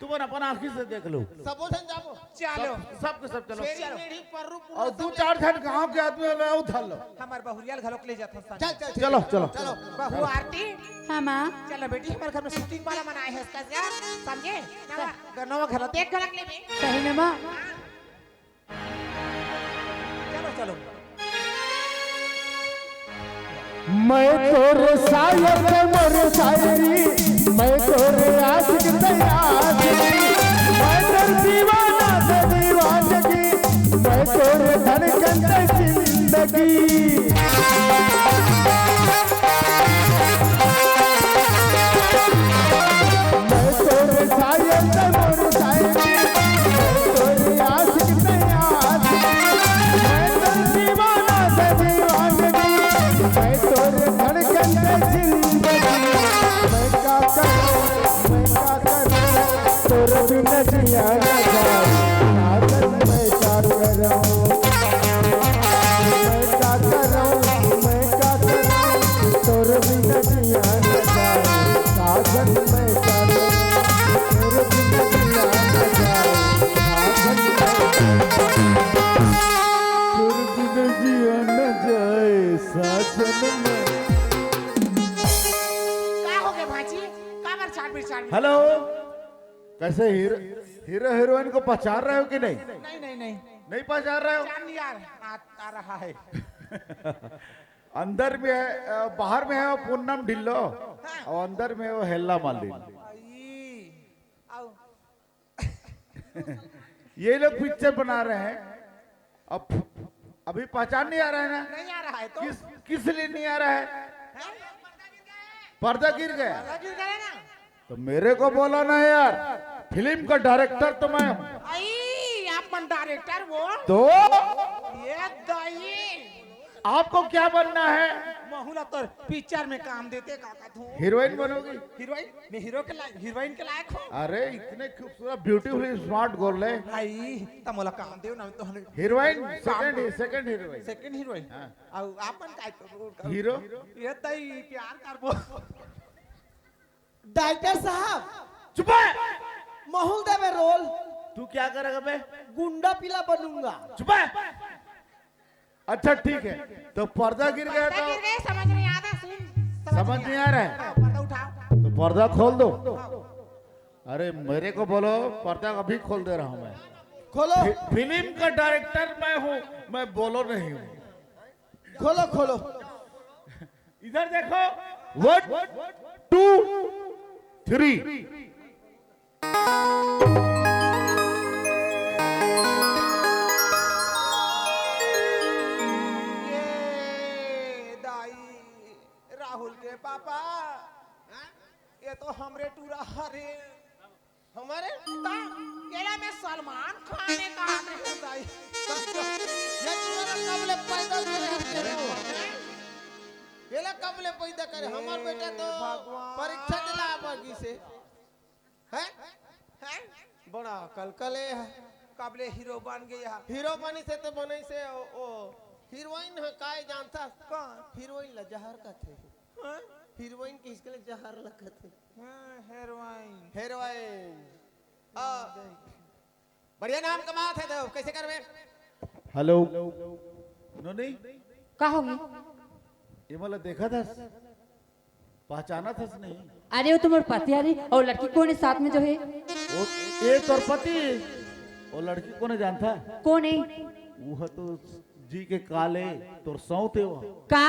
तुम अपन आँखी से देख लो। सब बोझन जाबो चलो सब के सब चलो। मेरी मेरी पररू पूरा और 2-4 जन गांव के आदमी वाले उधर लो। हमार बहुरियाल घरों के ले जाता हूं। चल चल चलो चलो चलो बहू आरती हाँ माँ। चलो बेटी हमारे घर में शूटिंग वाला मनाए है इसका क्या समझे ना गनवा घर देख घर ले में सही ना माँ। चलो चलो मैं तोरे सायर मोर शायरी, मैं तोरे आशिक तैयारी, मैं तेरे दीवाना से दीवानगी, मैं तोरे धड़कन से जिंदगी। मैं तोरे सायर मोर शायरी, मैं तोरे आशिक तैयारी, मैं तेरे दीवाना से दीवानगी, मैं तोरे धड़कन से जिंदगी। मैं क्या करूं तोरे बिना जिया न जाए, साजन मैं क्या करूं, मैं क्या करूं तोरे बिना जिया न जाए, साजन मैं क्या करूं तोरे बिना जिया न जाए, साजन तोरे बिना जिया न जाए, साजन मैं। क्या हो गया भाजी का बार चाट हेलो, कैसे हीरो हीरोइन को पहचान रहे हो कि नहीं? नहीं नहीं पहचान रहे हो? जान लिया आ रहा है। अंदर में है, बाहर में है वो पूनम ढिल्लो और अंदर में वो हेल्ला मालिन। आई, आओ ये लोग पिक्चर बना रहे हैं अब अभी पहचान नहीं आ रहा है ना? नहीं आ रहा है तो किस लिए नहीं आ रहा है? हैं? पर्दा गिर गया। पर्दा गिर गया ना। तो मेरे को बोला ना यार, फिल्म का डायरेक्टर तो मैं हूँ। आई आप मन डायरेक्टर वो तो ये दाई आपको क्या बनना है? महुला तो पिक्चर में काम देते काका तू हीरोइन बनोगी? हीरोइन मैं हीरो के लायक हीरोइन के लायक हूँ। अरे इतने खूबसूरत ब्यूटीफुल स्मार्ट गर्ल है। भाई तमोला काम देव ना तो heroine second heroine. Second heroine हाँ। और आपन काय तो हीरो? ये दाई प्यार करबो। डायरेक्टर साहब चुप है। महुल देवे रोल तू क्या करेगा बे? गुंडा पीला बनूंगा। चुप है। अच्छा ठीक है, तो पर्दा गिर गया पर्दा गिर तो गए समझ नहीं आता सुन समझ नहीं आ रहा है? हाँ, पर्दा उठाओ। तो पर्दा खोल दो। अरे मेरे को बोलो, पर्दा अभी खोल दे रहा हूँ मैं। खोलो फिल्म का डायरेक्टर मैं हूँ, मैं बोलो नहीं हूँ। खोलो खोलो। इधर देखो, 1 2 3। ये दाई राहुल के पापा ये तो हमरे टूरा हरे हमारे केला में सलमान खान ने कहा था दाई ये तुम्हारा कबले पैदा करे हो? केला कबले पैदा करे? हमार बेटा तो भगवान। परीक्षा दिला बागी से है हैं बड़ा कलकले है। काबले हीरो बन गया हीरो बनी से तो बने से ओ हीरोइन है काय जानता? कौन हीरोइन ला जहर का थे। हाँ? हीरोइन किसके लिए जहर लगा थे? हाँ, हेरोइन हीरोइन बढ़िया नाम कमात है तो कैसे करवे? हेलो नहीं, का होगी? ये मतलब देखा था, पहचाना था नहीं? अरे वो तुम्हारे पति आ रही और लड़की कौन है साथ में जो है? वो ये तोर पति, वो लड़की को नहीं जानता? कौन है? वो तो जी के काले तोर सौत है। वो का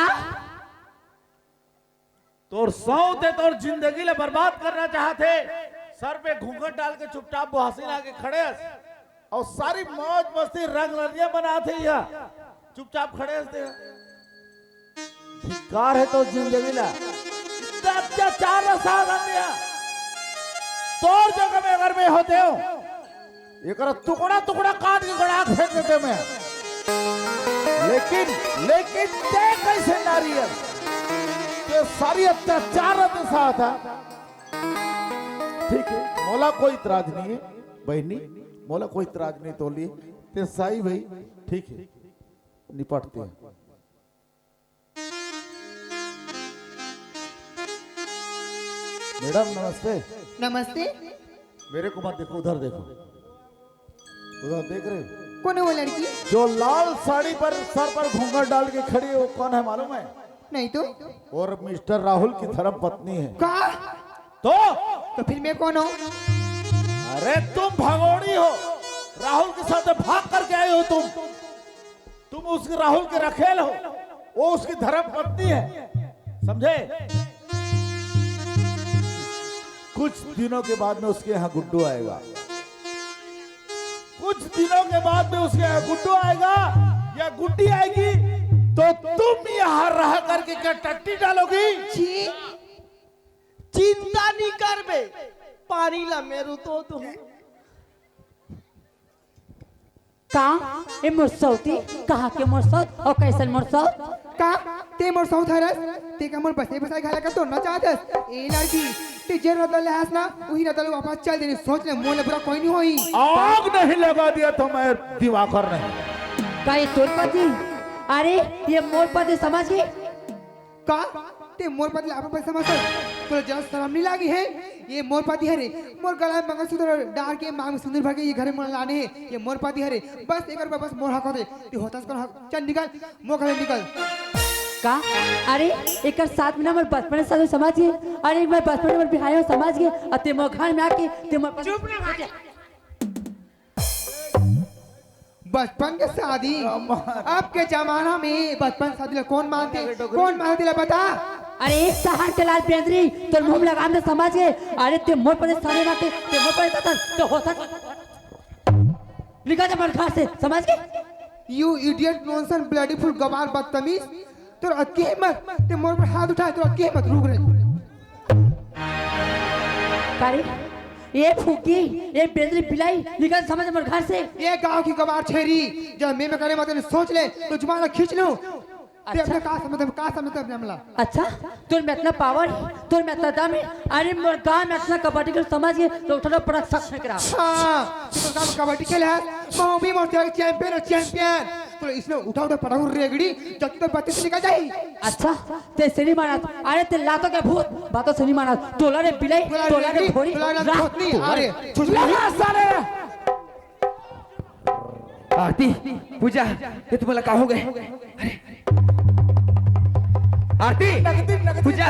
तोर सौत है, तोर जिंदगी ले बर्बाद करना चाहते। सर पे घूंघट डाल के चुपचाप वो हसीना के खड़े हस। और सारी मौज मस्ती रंग रलिया बनाते यहाँ चुपचाप खड़े हंसते। धिक्कार है तो जिंदगी ला, इतना अत्याचार दिया। तोर जगह में अगर मैं होते हो, एक टुकड़ा टुकड़ा काट के गड़ा फेंक देते मैं। लेकिन ते कैसे नारी है, ते सारी अत्याचार के साथ है। ठीक है, मोला कोई इतराज नहीं है बहनी, मोला कोई इतराज नहीं। तो लिए ते साई भाई ठीक है, निपटते हैं। मैडम नमस्ते। नमस्ते। मेरे को मत देखो, उधर देखो, उधर देख रहे हो? कौन है वो लड़की? जो लाल साड़ी पर सर पर घूंघट डाल के खड़ी है, वो कौन है मालूम है? नहीं तो? और मिस्टर राहुल की धर्म पत्नी है। का? तो फिर मैं कौन हूँ? अरे तुम भगोड़ी हो, राहुल के साथ भाग करके आई हो। तुम उसके राहुल के रखेल हो, वो उसकी धर्म पत्नी है, समझे? कुछ दिनों के बाद में उसके यहाँ गुड्डू आएगा। कुछ दिनों के बाद में उसके यहाँ गुड्डू आएगा या गुड्डी आएगी, तो तुम यहाँ रह करके क्या टट्टी डालोगी? जी चिंता नहीं कर बे, पानी ला मेरू तो तुम का ए मुरसौती कहा के मुरसौत और कैसन मुरसौत? का ते मोर साउथ हरस ते का मोर बसे बसाई घाला का तो न चाहतस। ए लड़की ते जे रदल हस ना वही रदल वापस चल देनी। सोच ले मोले बुरा कोई नहीं होई। आग नहीं लगा दिया तो मैं दिवाकर नहीं। का ये तोर पति? अरे ये मोर पति समझ गए? का ते मोर पति आप पर समझ तो जरा शर्म नहीं लगी है? ये मोर पति है रे, मोर गला में मंगलसूत्र डाल के मांग में सिंदूर भर के ये घर में लाने हैं। ये मोर पति है रे, बस एक बार बस मोर हक दे ते होतास कर हक। चल निकल मोर घर निकल। का अरे एक साथ में नंबर बचपन से समझ गए। अरे एक बार बचपन में बिहार समझ गए और ते मोर घर में आके ते मोर चुप ना भाई बचपन के शादी आपके जमाना में बचपन शादी ला कौन मानते ला बता? अरे एक सहार के लाल पेंद्री तो मुंह लगा में समझ गए। अरे ते मोर पर सारे बाटे ते मोर पर तन तो होता निकल जा मर घर से, समझ गए? You idiot nonsense bloody fool गवार बदतमीज तोर अक्की हिम्मत ते मोर पर हाथ उठाए तोर अक्की हिम्मत रुक रे कारी ये फूकी ये बेदरी पिलाई निकल समझ मर घर से। ये गांव की गवार छेरी जब मैं करे मत सोच ले तो जुबान खींच लूं ते अपने का समझ अपने हमला। अच्छा तुर में इतना पावर तुर में इतना दम है। अरे मोर गांव में इतना कबड्डी को समझ के तो उठा पड़ा सच में करा। हां तो गांव कबड्डी खेले है मैं भी मोर चैंपियन तो इसने उठा पड़ा रेगड़ी जब तक बत्ती से निकल जाई। अच्छा ते सनी माना अरे ते लातो के भूत बातों सनी माना तोला रे बिलाई तोला रे भोरी अरे लगा साले। आरती पूजा ये तुम्हाला का हो गए? अरे आरती पूजा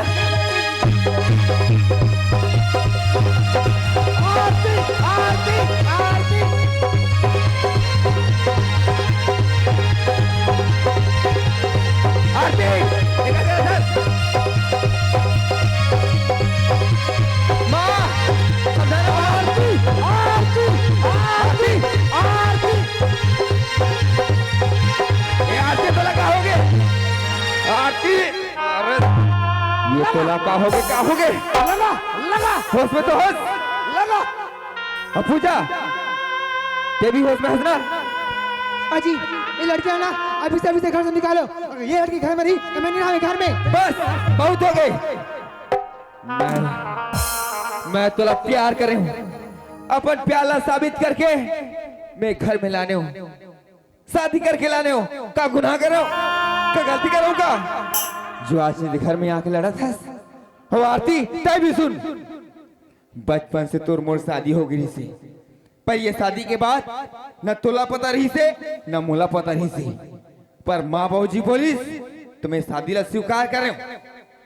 आरती आरती आरती आरती माँ समझाना आरती आरती आरती आरती ये आरती तो लगा होगे आरती। अरे ये तो लगा होगे लगा लगा होश में तो होश लगा। अब पूजा ते भी होश में हंसना। अजी ये लड़कियां ना अभी से घर से निकालो अगर ये लड़की घर में रही तो मैं नहीं रहा घर में। बस बहुत हो गई। मैं तुला प्यार करे हूँ अपन प्याला साबित करके मैं घर में लाने हूँ शादी करके लाने हूँ का गुनाह करो का गलती करो का जो आज मेरे घर में आके लड़ा था। हो आरती तय भी सुन बचपन से तोर मोर शादी हो गई से पर ये शादी के बाद न तोला पता रही से न मोला पता रही से पर माँ बाबूजी बोली तो मैं शादी ला स्वीकार कर रहा हूँ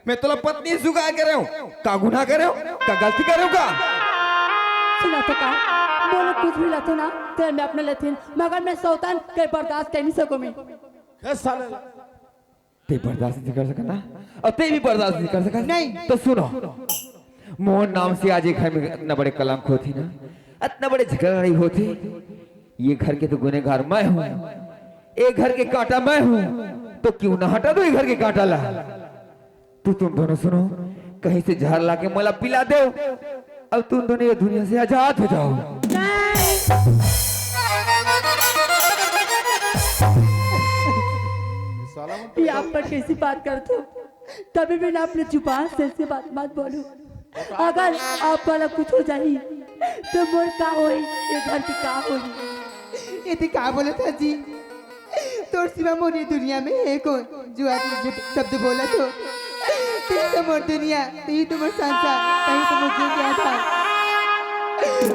मैं तोला पत्नी स्वीकार कर रहा हूँ का गुनाह कर रहा हूँ का गलती कर रहा हूँ का सुना तो का बोलो कुछ भी लतो ना तेरे में अपने लेथिन मगर मैं सौतन के बर्दाश्त कर नहीं सकूं मैं। ते बर्दाश्त नहीं कर सका ना और ते भी बर्दाश्त नहीं कर सका नहीं तो सुनो मोहन नाम से आज एक घर में इतना बड़े कलंक होती ना इतना बड़े झगड़ाई होती। ये घर के तो गुनहगार मैं हूँ एक घर के कांटा मैं हूँ तो क्यों ना हटा दो ये घर के कांटा ला। तो तुम दोनों सुनो कहीं से जहर ला के मला पिला दो अब तुम दोनों ये दुनिया से आजाद हो जाओ। ये आप पर कैसी बात करते हो तभी भी ना अपने जुबान से ऐसी बात मत बोलो। अगर आप वाला कुछ हो जाए तो मोर का होई ये घर की का होई। ये तो क्या बोला था जी तोर सिवा मोर ये दुनिया में है कौन जो आपने शब्द बोला तो तो मोर दुनिया तो मोर संसार कहीं तो मोर जी क्या था।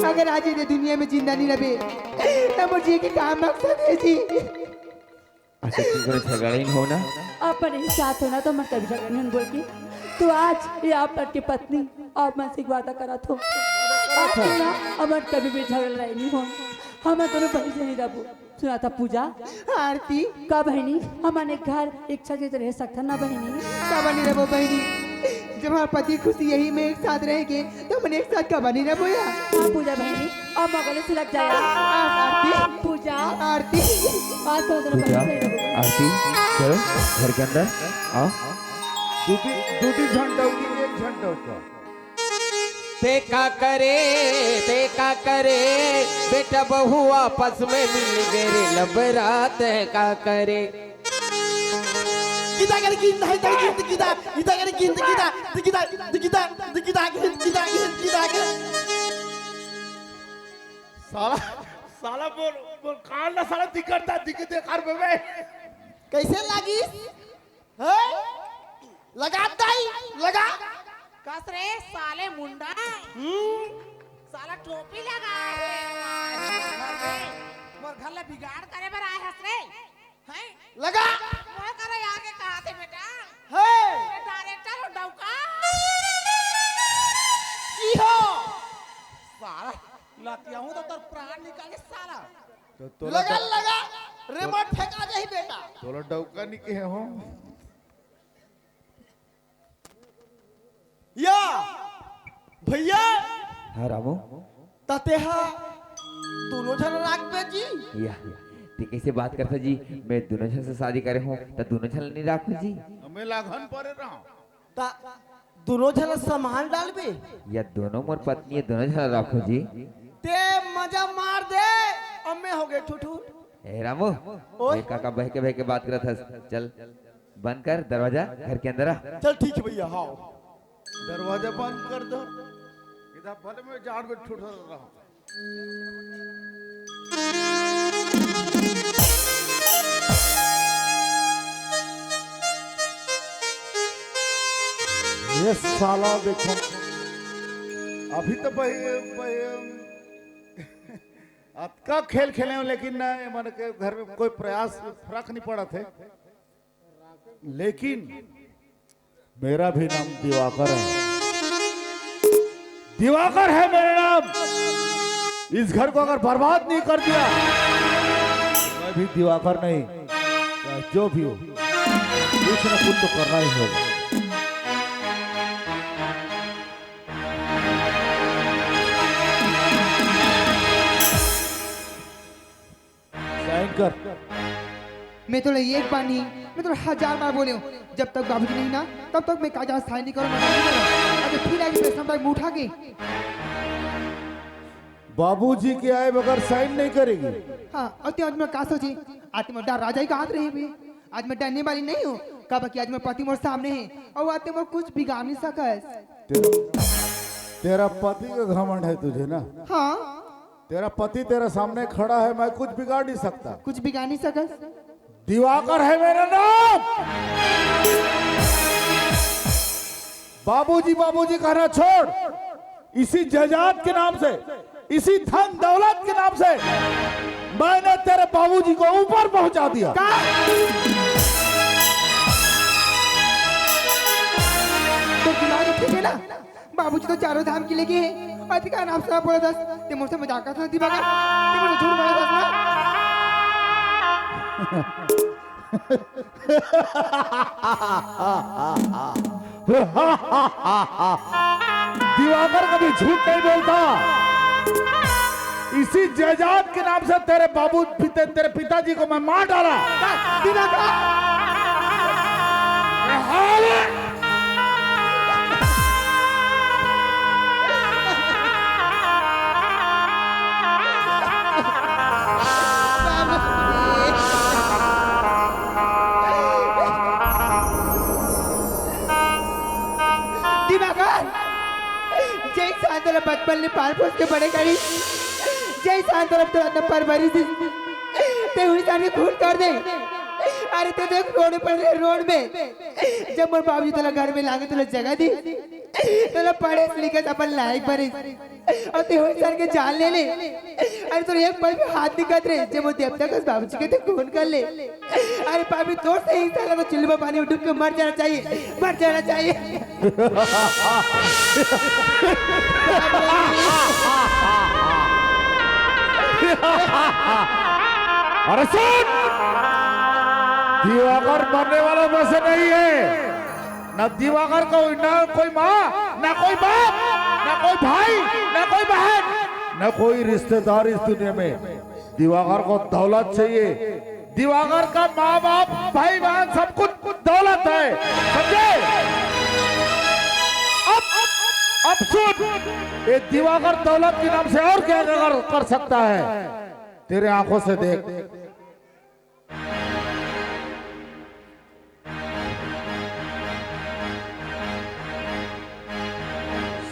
अगर आज ये दुनिया में जिंदा नहीं रहे तो मोर जी के काम मकसद है जी। अच्छा तुम दोनों झगड़ा ही नहीं होना अपन एक साथ होना तो मैं कभी झगड़ा नहीं बोल की तो आज ये आप की पत्नी और मैं से वादा करा तो अब कभी भी झगड़ा नहीं हो हम दोनों बहन से नहीं रहू। सुना था पूजा आरती का बहनी हमारे घर इच्छा के रह सकता ना बहनी का बनी रहो बहनी जब हमारे पति खुशी यही में एक साथ रहेंगे तो मैंने एक साथ का बनी रहो या। हाँ पूजा बहनी अब मगले से लग जाएगा आरती पूजा आरती आज तो दोनों पूजा बहन से ही रहो। आरती चलो घर के अंदर आओ। दूधी झंडा एक झंडा का देखा करे बेटा बहू आपस में मिल गए रे लबरात का करे गीता करे गीता है गीता करे गीता साला बोल काल ना साला दिखता दिखते कर बे कैसे लगी है लगा दाई लगा कस रे साले मुंडा साला टोपी लगा मोर घर ले बिगाड़ करे बर आए हस रे हैं लगा मोर करे आगे कहां थे बेटा है डायरेक्टर हो डौका की हो साला लतिया हूं तो तोर प्राण निकाले साला तो लगा रिमोट फेंका दे बेटा तोला डौका निके हो या भैया हाँ रामू ततेहा दोनों जन राख पे जी या ते कैसे बात करता जी, मैं दोनों जन से शादी करे हूँ तो दोनों जन नहीं राखू जी, मैं लागन परे रहा ता दोनों जन सामान डालबे या दोनों मोर पत्नी है दोनों जन राखू जी। ते मजा मार दे अम्मे हो गए ठुठू। ए रामू, ए काका बह के बात करत हस, चल बंद कर दरवाजा, घर के अंदर आ। चल ठीक है भैया, हाँ दरवाजा बंद कर दो, इधर भले में जाड़ में ठुठ रहा। ये साला देखो, अभी तो अतका खेल खेले हो, लेकिन ना मन के घर में कोई प्रयास फर्क नहीं पड़ा थे। लेकिन मेरा भी नाम दिवाकर है, दिवाकर है मेरा नाम। इस घर को अगर बर्बाद नहीं कर दिया मैं भी दिवाकर नहीं, जो भी हो कुछ न कुछ तो करना ही होगा। कर। मैं तो एक बार नहीं, मैं तो 1000 बार बोले हूँ, जब तक बाबूजी नहीं ना तब तक मैं कागज साइन नहीं करूँगा। अरे फिर आगे पैसा टाइम उठा के बाबूजी के आए बगैर साइन नहीं करेगी। हाँ, और आज मैं का सोची, आज मैं डर राजा ही का हाथ रही भी, आज मैं डरने वाली नहीं हूँ। कब कि आज मैं पति मोर सामने है और आते मैं कुछ बिगाड़ नहीं सकस। तेरा पति का घमंड है तुझे ना? हाँ, तेरा पति तेरा सामने खड़ा है, मैं कुछ बिगाड़ नहीं सकता। कुछ बिगाड़ नहीं सकस। दिवाकर है मेरा नाम। बाबूजी बाबूजी कहना छोड़, इसी जायदाद के नाम से, इसी धन दौलत के नाम से मैंने तेरे बाबूजी को ऊपर पहुंचा दिया। तो दिमाग ठीक है ना? बाबूजी तो चारों धाम के लेके हैं। अधिकार नाम से बोला दस, ते मुझसे मजाक करता थी बाबा, ते मुझे झूठ बोला दस ना। दिवाकर कभी झूठ नहीं बोलता। इसी जायदाद के नाम से तेरे पिताजी को मैं मार डाला। दिवाकर जय सांतरा बचपन ने पाल पोस के बड़े करी, जय सांतरा तो अपना परवरी थी ते हुई सारी खून कर दे। अरे ते देख रोड पर, रोड में जब मोर बाबूजी तला घर में लागे तला जगह दी, तला पढ़े लिखे अपन लायक परे और ते हुई सार के जान ले ले। अरे तो एक पल भी हाथ निकल रहे जब वो देवता का बाबूजी के ते खून कर ले। अरे पापी तोड़ से ही साला तो चुल्हे में पानी में डूब के मर जाना चाहिए, मर जाना चाहिए। अरे सुन, दिवाकर मरने वालों में से नहीं है। न दिवाकर को न कोई माँ, न कोई बाप, न कोई भाई, न कोई बहन, न कोई रिश्तेदार इस दुनिया में। दिवाकर को दौलत चाहिए। दिवाकर का माँ बाप भाई बहन सब कुछ दौलत है, समझे? अब सुन, ये दिवाकर दौलत के नाम से और क्या कर सकता है? तेरे आंखों से देख,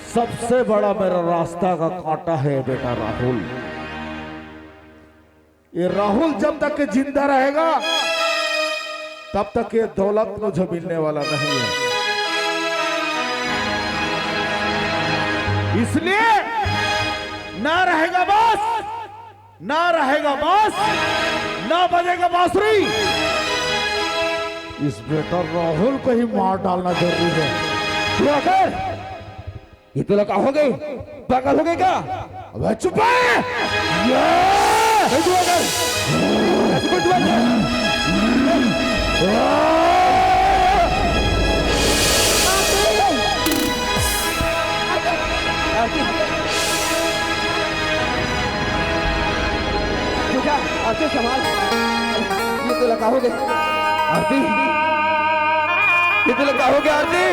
सबसे बड़ा मेरा रास्ता का कांटा है बेटा राहुल। ये राहुल जब तक जिंदा रहेगा तब तक ये दौलत मुझे मिलने वाला नहीं है। इसलिए ना रहेगा बस, ना रहेगा बस, ना बजेगा बांसुरी। इस बेटा राहुल को ही मार डालना जरूरी है। ये तो लगा हो गई, पागल हो गई क्या? अब चुप है। आके संभाल। हो गया आरती, ये तो लगा हो गया आरती।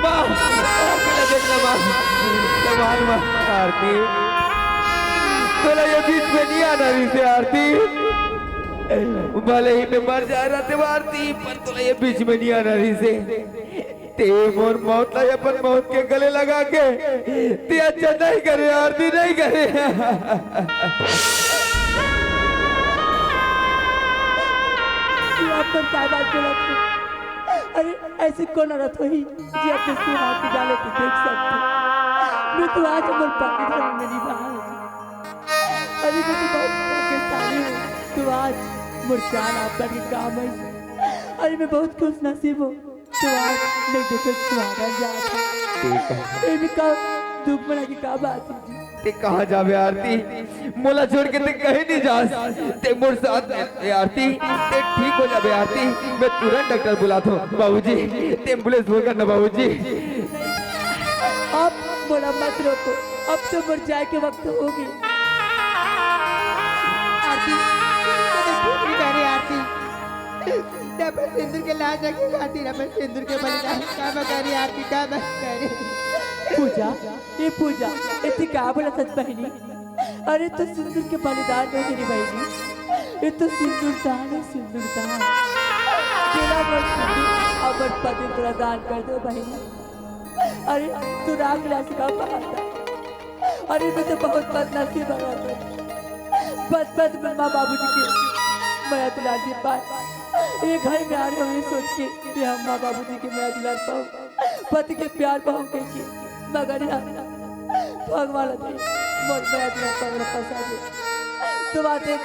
माँ अकेला देखना माँ, संभाल माँ। आरती तोला ये बीच में नहीं आना रही से आरती, भले ही मैं मर जा रहा थे आरती, पर तोला ये बीच में नहीं आना रही से। ते मोर मौत ला अपन मौत के गले लगा के ते अच्छा नहीं करे आरती, नहीं करे। आप पर क्या बात बोला तू? अरे ऐसी कौन औरत हुई जी अपने सुना के जाले तो देख सकती? मैं तो आज मोर पति धर्म में निभा। अरे मैं तो बहुत भाग्यशाली हूँ, तो आज मोर जान आपका के काम है। अरे मैं बहुत खुश नसीब हूँ, तो आज मैं देखो सुहागा जाता। ये भी का दुख बना की का बात है जी? ते कहाँ जावे आरती, मोला छोड़ के ते कहीं नहीं जा। ते मोर साथ ए आरती, ते ठीक हो जावे आरती, मैं तुरंत डॉक्टर बुलाता हूँ। बाबूजी ते एम्बुलेंस फोन करना बाबूजी। अब मोला मत रोको, अब तो मर जाए के वक्त हो गई। आरती नहीं कह रही आरती, डबल सिंदूर के लाज रखी आरती, डबल सिंदूर के बलिदान क्या बता रही आरती, क्या बता रही? पूजा, ये पूजा इतनी क्या बोला सच बहनी? अरे तो सिंदूर के बलिदान में तेरी बहनी, ये तो सिंदूर दान है, सिंदूर दान। तेरा बड़ सिंदूर अबर पति तेरा दान कर दो बहनी। अरे तू राग राशि का पाता, अरे मैं तो बहुत बदनसीब बना था। बचपन में माँ बाबूजी के मैं दुलार भी पाए, ये घर में आ रहे हुए सोच के कि हम माँ बाबूजी के मैं दुलार पाऊँ, पति के प्यार पाऊँ के, मगर भगवान मोर मैं दुलार पाऊँ फंसा दे। तुम्हारे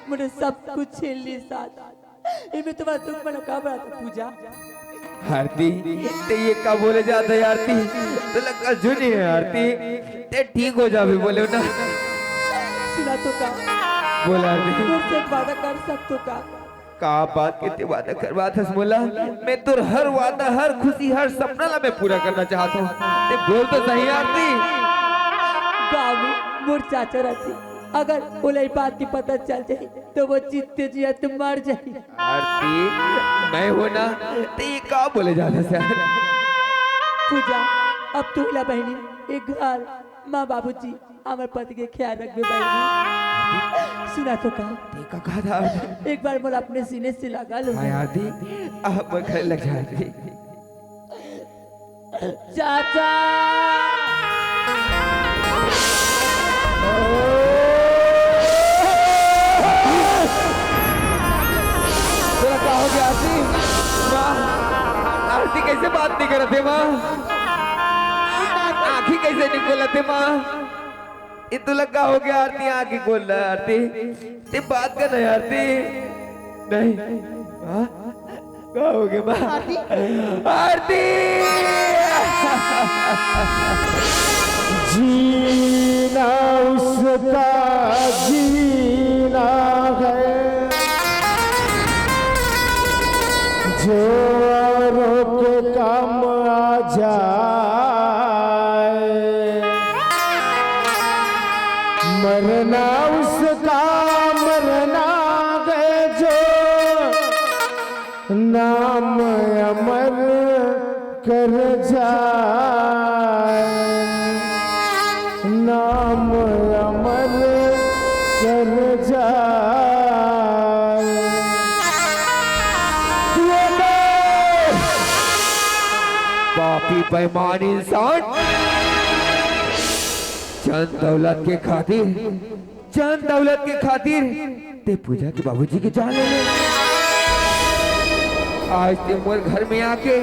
मुझे सब कुछ छीन ली साथ, इनमें तुम्हारा दुख बना का बड़ा था पूजा। आरती ते ये का बोले जाता है आरती, तो लगा झुनी है आरती, ते ठीक हो जावे बोले ना। सुना तो का बोला आरती, मुझसे वादा कर सकते का? का बात के वादा करवा था मोला, मैं तो हर वादा, हर खुशी, हर सपना ला मैं पूरा करना चाहता हूँ। ते बोल तो सही आरती। गाँव में मोर चाचा रहती, अगर उन्हें बात की पता चल जाए तो वो जीतते जी तो मर जाए। आरती मैं हो ना, ते ये का बोले जाता है पूजा। अब तो हिला बहनी एक घर, माँ बाबूजी हमारे पति के ख्याल रख बहनी। सुना तो का कहा था एक बार बोला अपने सीने से लगा लो। आरती आप घर लग जाती। चाचा तेरा क्या हो गया आरती? माँ आरती कैसे बात नहीं करते माँ, आँखी कैसे नहीं खोलते माँ? ये तो लगा हो गया आरती, आँखी खोल रहा है आरती, ते बात कर रहे आरती। नहीं हाँ क्या हो गया माँ? आरती जीना उसका जीना है, जो औरों के काम आ जाए। मरना उसका मरना है, जो नाम अमर कर जाए, नाम अमर कर जाए। पापी बेईमान इंसान चंद दौलत के खातिर, चंद दौलत के खातिर ते पूजा के बाबूजी की जान ले ले। आज ते मोर घर में आके,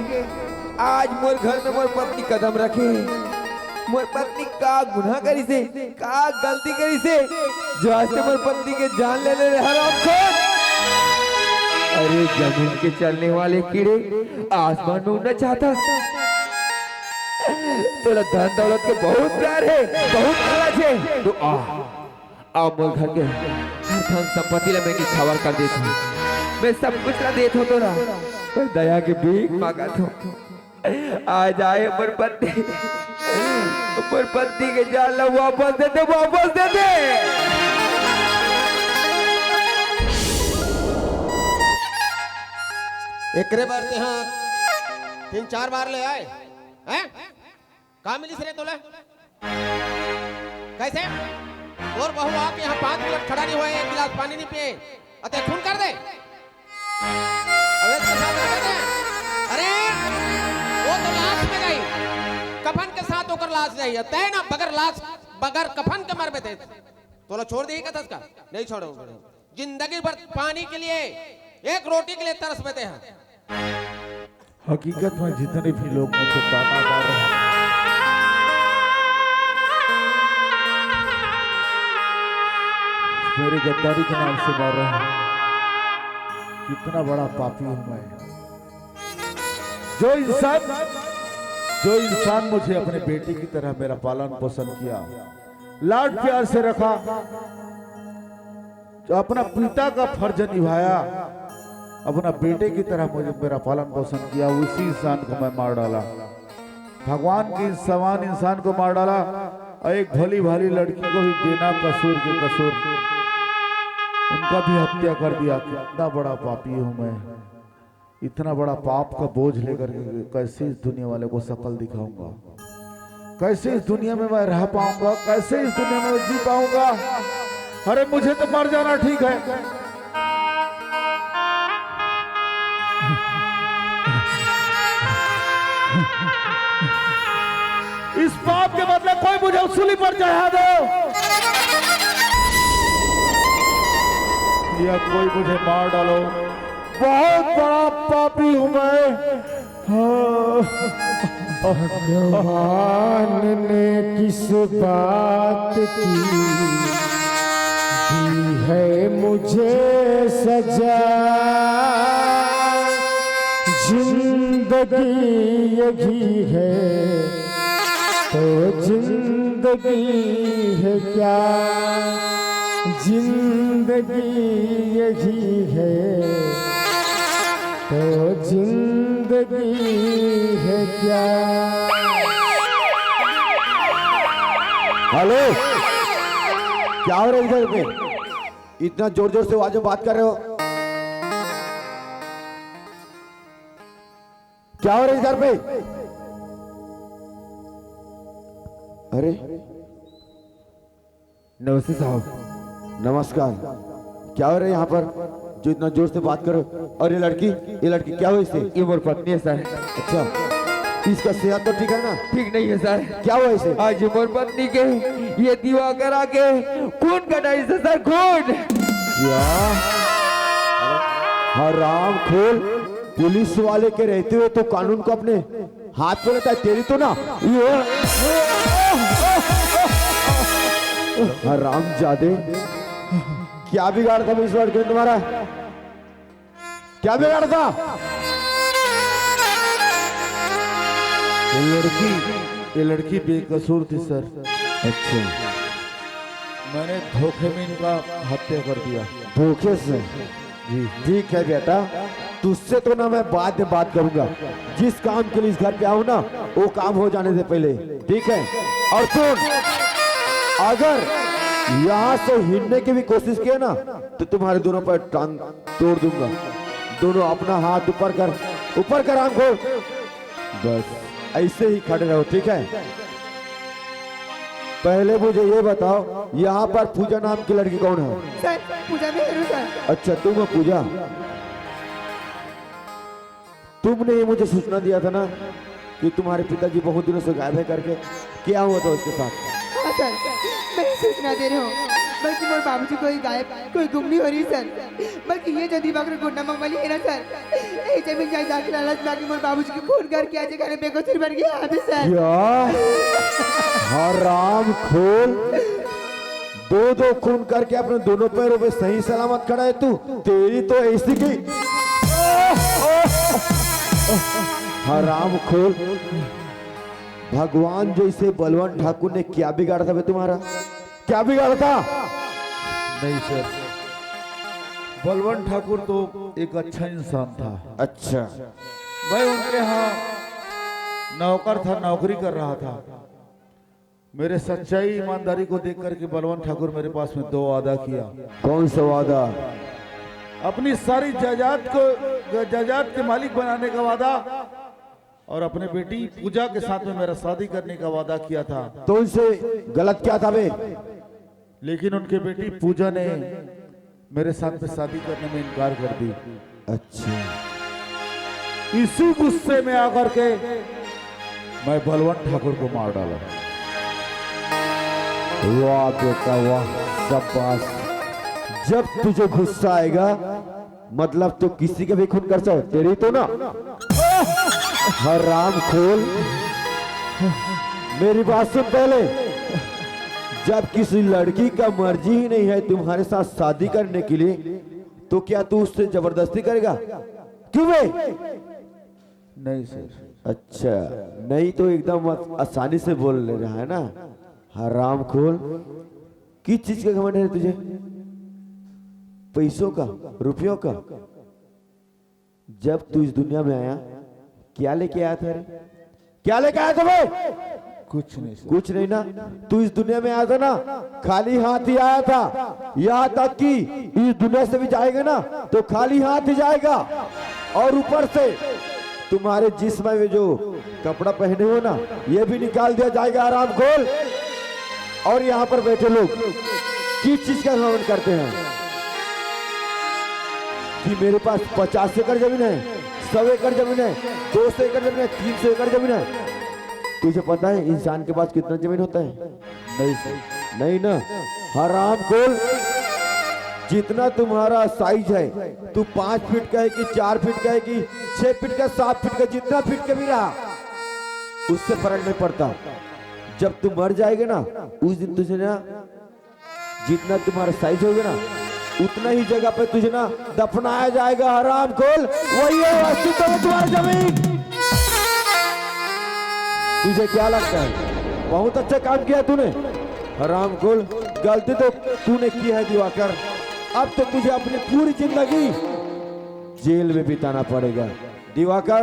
आज मोर घर में मोर पत्नी कदम रखे, मोर पत्नी का गुनाह करी से, का गलती करी से, जो आज ते मोर पत्नी के जान ले ले हरामखोर। अरे जमीन के चलने वाले कीड़े आसमान में उड़ना चाहता, तोला धन दौलत के बहुत प्यार है, बहुत लालच है, तो आ मोर घर के हर धन संपत्ति ला मैं निछावर कर देती हूँ, मैं सब कुछ ला देता हूँ तोरा, पर दया के भीख मांगा था। आज आए मोर पत्नी के जान ला वापस दे दे, वापस दे दे। एकरे बार ते हाँ 3-4 बार ले आए हैं? कहाँ मिली रे तोले? कैसे? और बहू आप यहाँ 5 मिनट खड़ा नहीं हुए, 1 गिलास पानी नहीं पिए, अते खून कर दे। अबे इसके साथ क्या कहते हैं? अरे वो तो लाश में गई, कफन के साथ होकर लाश गई, तय ना बगैर लाश बगैर कफन के मर थे। तोला छोड़ दी का का? नहीं छोड़ूंगा। जिंदगी भर पानी के लिए, एक रोटी के लिए तरस बैठे हैं। हकीकत में जितने भी लोग मुझे ताना मार रहे हैं, मेरे गद्दारी के नाम से मार रहे हैं। कितना बड़ा पापी हूं मैं। जो इंसान मुझे अपने बेटे की तरह मेरा पालन पोषण किया, लाड प्यार से रखा, जो अपना पिता का फर्ज निभाया, अपना बेटे की तरह मुझे मेरा पालन पोषण किया, उसी इंसान को मैं मार डाला। भगवान के समान इंसान को मार डाला और एक भली भाली लड़की को भी बिना कसूर के कसूर उनका भी हत्या कर दिया। कितना बड़ा पापी हूं मैं। इतना बड़ा पाप का बोझ लेकर के कैसे इस दुनिया वाले को शकल दिखाऊंगा? कैसे इस दुनिया में मैं रह पाऊंगा? कैसे इस दुनिया में जी पाऊंगा? अरे मुझे तो मर जाना ठीक है। इस पाप के बदले कोई मुझे सूली पर चढ़ा दो, या कोई मुझे मार डालो। बहुत बड़ा पापी हूं मैं। भगवान ने किस बात की दी है मुझे सजा? जिंदगी यही है तो जिंदगी है क्या? जिंदगी यही है तो जिंदगी है क्या? हेलो, क्या हो रहा है इधर पे? इतना जोर जोर से आवाज में बात कर रहे हो, क्या हो रहा है इधर पे? अरे नमस्ते साहब, नमस्कार। क्या हो रहा है यहाँ पर जो इतना जोर से बात करो? और ये लड़की क्या हुई इससे? ये मोर पत्नी है सर। अच्छा, इसका सेहत तो ठीक है ना? ठीक नहीं है सर। क्या हुआ इसे? आज मोर पत्नी के ये दीवा करा के खून कटाई से सर, खून। क्या? हराम खोल, पुलिस वाले के रहते हुए तो कानून को अपने हाथ में लेता है। तेरी तो ना हराम जादे, क्या बिगाड़ था इस लड़के ने तुम्हारा? क्या बिगाड़ था? ये लड़की बेकसूर थी सर। अच्छा, मैंने धोखे में इनका हत्या कर दिया। धोखे से? जी ठीक है बेटा, तुझसे तो ना मैं बाद में बात करूंगा। जिस काम के लिए इस घर पे आऊं ना, वो काम हो जाने से पहले, ठीक है? और सुन, अगर यहाँ से हिलने की भी कोशिश किया ना तो तुम्हारे दोनों पर टांग तोड़ दूंगा। दोनों अपना हाथ ऊपर कर आंख खोल, बस ऐसे ही खड़े रहो, ठीक है? पहले मुझे ये बताओ, यहाँ पर पूजा नाम की लड़की कौन है? सर पूजा में करूँ सर। अच्छा, तुम हो पूजा। तुमने ये मुझे सूचना दिया था ना कि तुम्हारे पिताजी बहुत दिनों से गायब है करके। क्या हुआ था उसके साथ? हाँ सर, मैं सूचना दे रहा हूँ। बल्कि मोर बाबूजी कोई गायब, कोई गुम नहीं हो रही सर। बल्कि ये जो दिवाकर गुंडा मंगवाली है ना सर, ये जमीन जायदाद के लालच में मोर बाबूजी की खून करके आज घर में बेकसूर बन गया है सर। क्या? हराम खोल, दो खून करके अपने दोनों पैरों पे सही सलामत खड़ा है तू। तेरी तो ऐसी की हराम खोल। भगवान जैसे बलवंत ठाकुर ने क्या बिगाड़ा था बे तुम्हारा? क्या बिगाड़ा था? नहीं सर, बलवंत ठाकुर तो एक अच्छा इंसान था। अच्छा, मैं उनके यहाँ नौकर था, नौकरी कर रहा था। मेरे सच्चाई ईमानदारी को देख करके बलवंत ठाकुर मेरे पास में 2 वादा किया। कौन सा वादा? अपनी सारी जायदाद के मालिक बनाने का वादा और अपने बेटी पूजा के साथ में मेरा शादी करने का वादा किया था। तो उनसे गलत क्या था बे? लेकिन उनके बेटी पूजा ने मेरे साथ में शादी करने में इनकार कर दी। अच्छा, इसी गुस्से में आकर के मैं बलवंत ठाकुर को मार डाला। वाह बेटा वाह, शाबाश। जब तुझे गुस्सा आएगा मतलब तो किसी का भी खून कर सकते, तेरी तो ना। हराम खोल, मेरी बात सुन पहले। जब किसी लड़की का मर्जी ही नहीं है तुम्हारे साथ शादी करने के लिए, तो क्या तू उससे जबरदस्ती करेगा? क्यों बे? नहीं सर। अच्छा, नहीं तो एकदम आसानी से बोल ले रहा है ना। हराम खोल, किस चीज का घमंड है तुझे? पैसों का, रुपयों का? जब तू इस दुनिया में आया क्या लेके आया था रे? क्या लेके आया था बे? कुछ नहीं सर। कुछ नहीं ना। तू इस दुनिया में आया था ना, खाली हाथ ही आया था। यहाँ तक कि इस दुनिया से भी जाएगा ना तो खाली हाथ ही जाएगा। और ऊपर से तुम्हारे जिस्म में जो कपड़ा पहने हो ना, ये भी निकाल दिया जाएगा। आराम खोल। और यहाँ पर बैठे लोग किस चीज का घमंड करते हैं कि मेरे पास 50 एकड़ जमीन है, 100 एकड़ जमीन है, 200 एकड़ जमीन है, 300 एकड़ जमीन है। तुझे पता है इंसान के पास कितना जमीन होता है? नहीं सर। नहीं ना। हराम खोल, जितना तुम्हारा साइज है, तू 5 फीट का है कि 4 फीट का है कि 6 फीट का, 7 फीट का, जितना फीट का भी रहा, उससे फर्क नहीं पड़ता। जब तू मर जाएगा ना, उस दिन तुझे ना जितना तुम्हारा साइज होगा ना, उतना ही जगह पे तुझे ना दफनाया जाएगा। हराम खोल, वही है अस्तित्व में तुम्हारी जमीन। तुझे क्या लगता है? बहुत अच्छा काम किया तूने। हराम खोल, गलती तो तूने की है दिवाकर। अब तो तुझे अपनी पूरी जिंदगी जेल में बिताना पड़ेगा। Diwakar,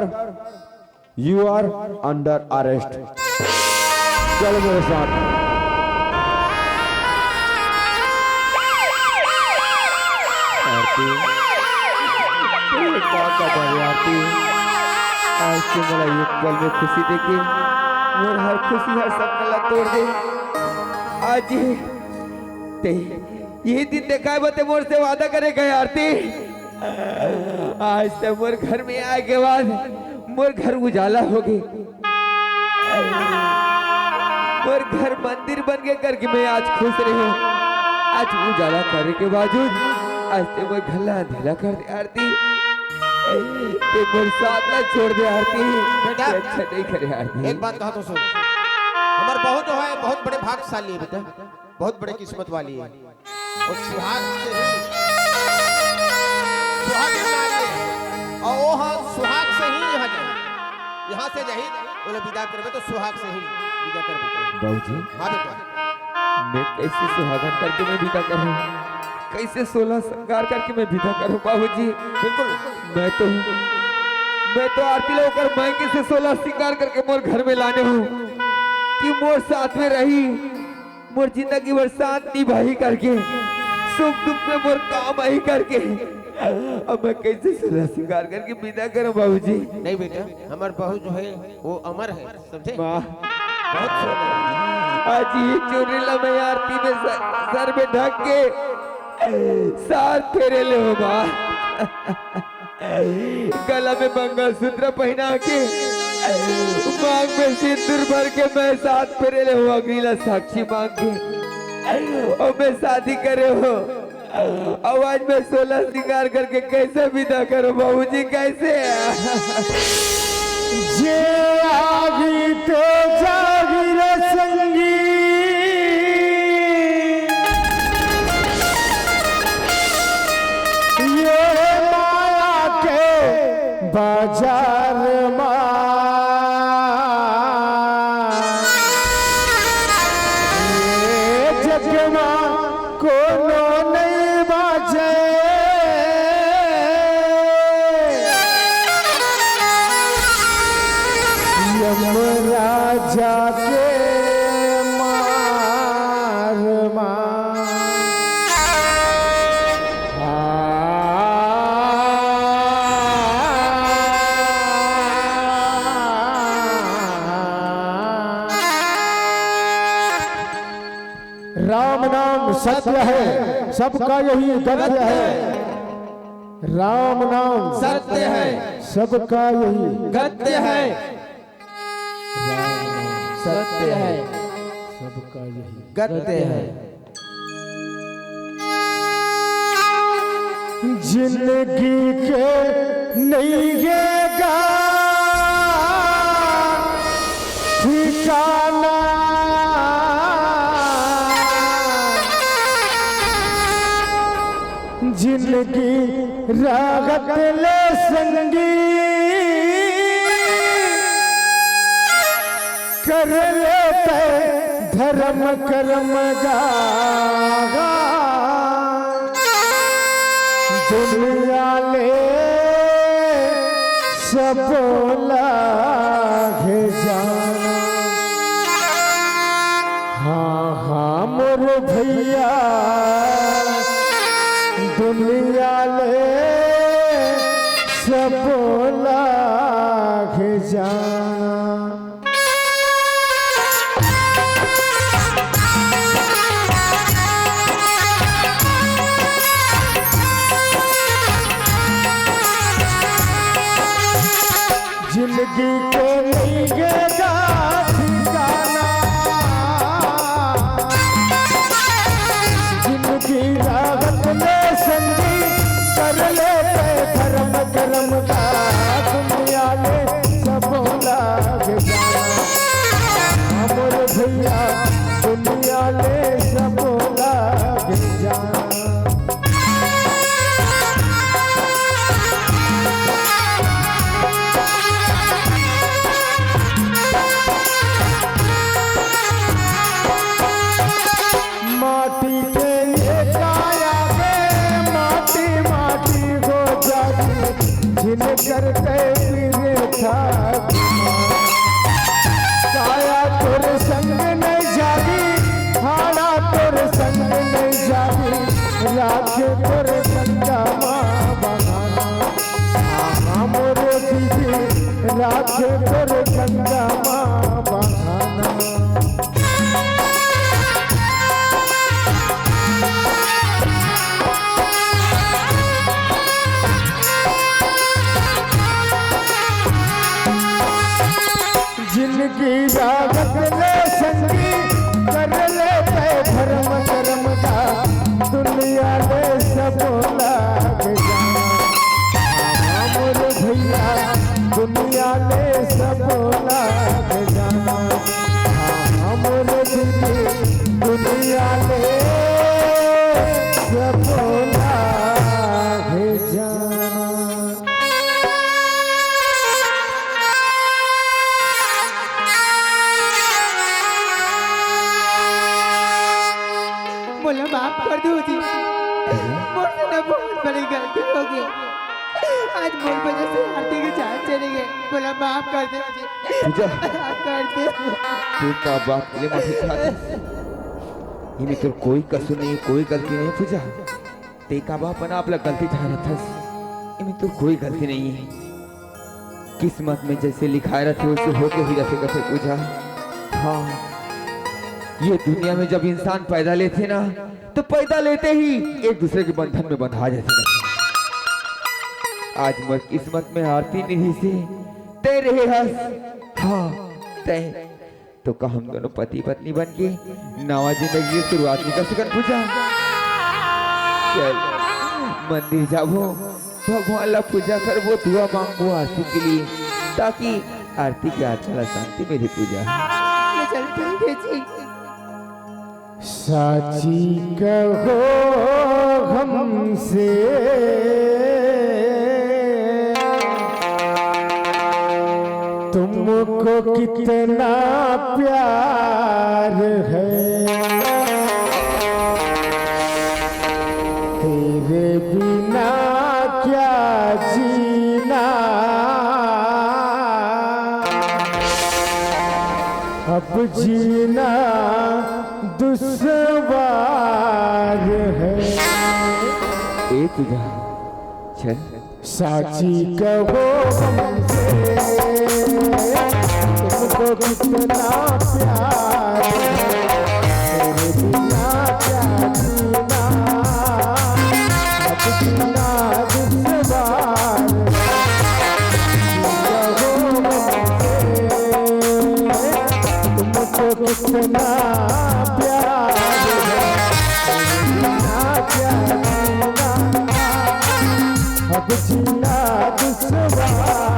you are under arrest. चलो मेरे साथ। आरती, आज तो मेरा एक पल में खुशी देखी, मोर हर खुशी हर सपना तोड़ दे। आज ये दिन देखा है, बते मोर से वादा करे गए आरती। आज से मोर घर में आए के बाद मोर घर उजाला हो गई। मोर घर मंदिर बन के करके मैं आज खुश रही हूँ। आज उजाला करने के बावजूद आज ते मोर घर अंधेरा कर दे आरती। ते मोर साथ ना छोड़ दे आरती। बेटा, अच्छा नहीं करे आरती। एक बात कहा तो सुन, हमार बहू जो है बहुत बड़े भाग्यशाली है बेटा, बहुत बड़े किस्मत वाली है। और सुहाग से ही सुहाग नारी है। और वो हाँ सुहाग से ही यहाँ जाए, यहाँ से जाही बोले विदा करबे तो सुहाग से ही विदा कर बेटा। बाबूजी, हाँ बेटा। मैं कैसे सुहागन करके मैं विदा करूं? कैसे 16 श्रृंगार करके मैं विदा करूं बाबूजी? बिल्कुल मैं तो आरती लेकर मैं कैसे 16 श्रृंगार करके मोर घर में लाने हूँ कि मोर साथ में रही, मोर जिंदगी भर साथ निभाई करके, सुख दुख में मोर काम आई करके। अब मैं कैसे 16 श्रृंगार करके विदा करूं बाबूजी? नहीं बेटा, हमार बहू जो है वो अमर है, समझे? बहुत सोना। आज ये चोरीला मैं आरती में सर में ढक के 7 फेरे ले हो बा। गला में मंगलसूत्र पहना के, मांग में सिंदूर भर के मैं 7 फेरे ले हो, अगला साक्षी मांग के और मैं शादी करे हो। आवाज में 16 श्रृंगार करके कैसे विदा करो बाबूजी? कैसे? जे आगी ते जागी रे संगी, ये माया के बाजार में ये जग में कोनो नहीं बाजे। यमराजा के मार मार राम नाम सत्य है, सबका यही गत्य है। राम नाम सत्य है, सबका यही गत्य है, राम नाम सत्य है, सबका यही गत्य है। जिंदगी के नैयेगा ठिकाना, जिंदगी रागत ले संगी कर लेते धर्म कर्म गागा, दुनिया ले सब लागे जाना। हाँ हाँ मोर भैया दुनिया ले सब लागे जाना। जिंदगी को लेगा ठिकाना, जिंदगी रागत में संगी कर लेते धर्म कर्म का, दुनिया में सब लाग जाना। हमर भैया दुनिया में सब लाग जाना। माटी के ये काया में माटी माटी हो जाती, जिन करते फिरे था काया तोर संग नहीं जागी, हाड़ा तोर संग नहीं जागी, राख तोर गंगा माँ बनाना। हाँ मोर दीदी राख तोर गंगा माँ बनाना। जिनकी रागत ले संगी कर लेते धर्म कर्म का, दुनिया ले सब लाग जाना। हाँ मोर भैया दुनिया ले सब लाग जाना। हाँ मोर दीदी दुनिया ले सब लाग जाना। बोला माफ कर दो जी, मुझसे ना बहुत बड़ी गलती हो गई। आज मोर वजह से आरती की जान चली गई। बोला माफ कर दे मुझे, पूजा माफ कर दे। तू का बात के लिए माफी चाहती, इनमें तो कोई कसूर नहीं, कोई गलती नहीं पूजा। ते का बाप बना अपना गलती ठहरा था, इनमें तो कोई गलती नहीं है। किस्मत में जैसे लिखा रहते वैसे होके ही रहते कथे पूजा। हाँ ये दुनिया में जब इंसान पैदा लेते ना, तो पैदा लेते ही एक दूसरे के बंधन में बंधा जाते। आज मैं किस्मत में आरती नहीं से ते रहे हंस। हाँ ते तो का हम दोनों पति पत्नी बन के नवा जिंदगी की शुरुआत नहीं कर सकते पूजा। चल मंदिर जाओ, भगवान ला पूजा कर, वो दुआ मांगो आरती के लिए, ताकि आरती की आत्मा शांति मेरी पूजा। चलते जी साची कहो हमसे तुमको कितना प्यार है, तेरे बिना क्या जीना, अब जीना दुश्वार है। ए तुझा चल साची कहो हमसे तुमको कितना प्यार है, तेरे बिना इतना प्यार है, इतना प्यार जीना, अब जीना दुश्वार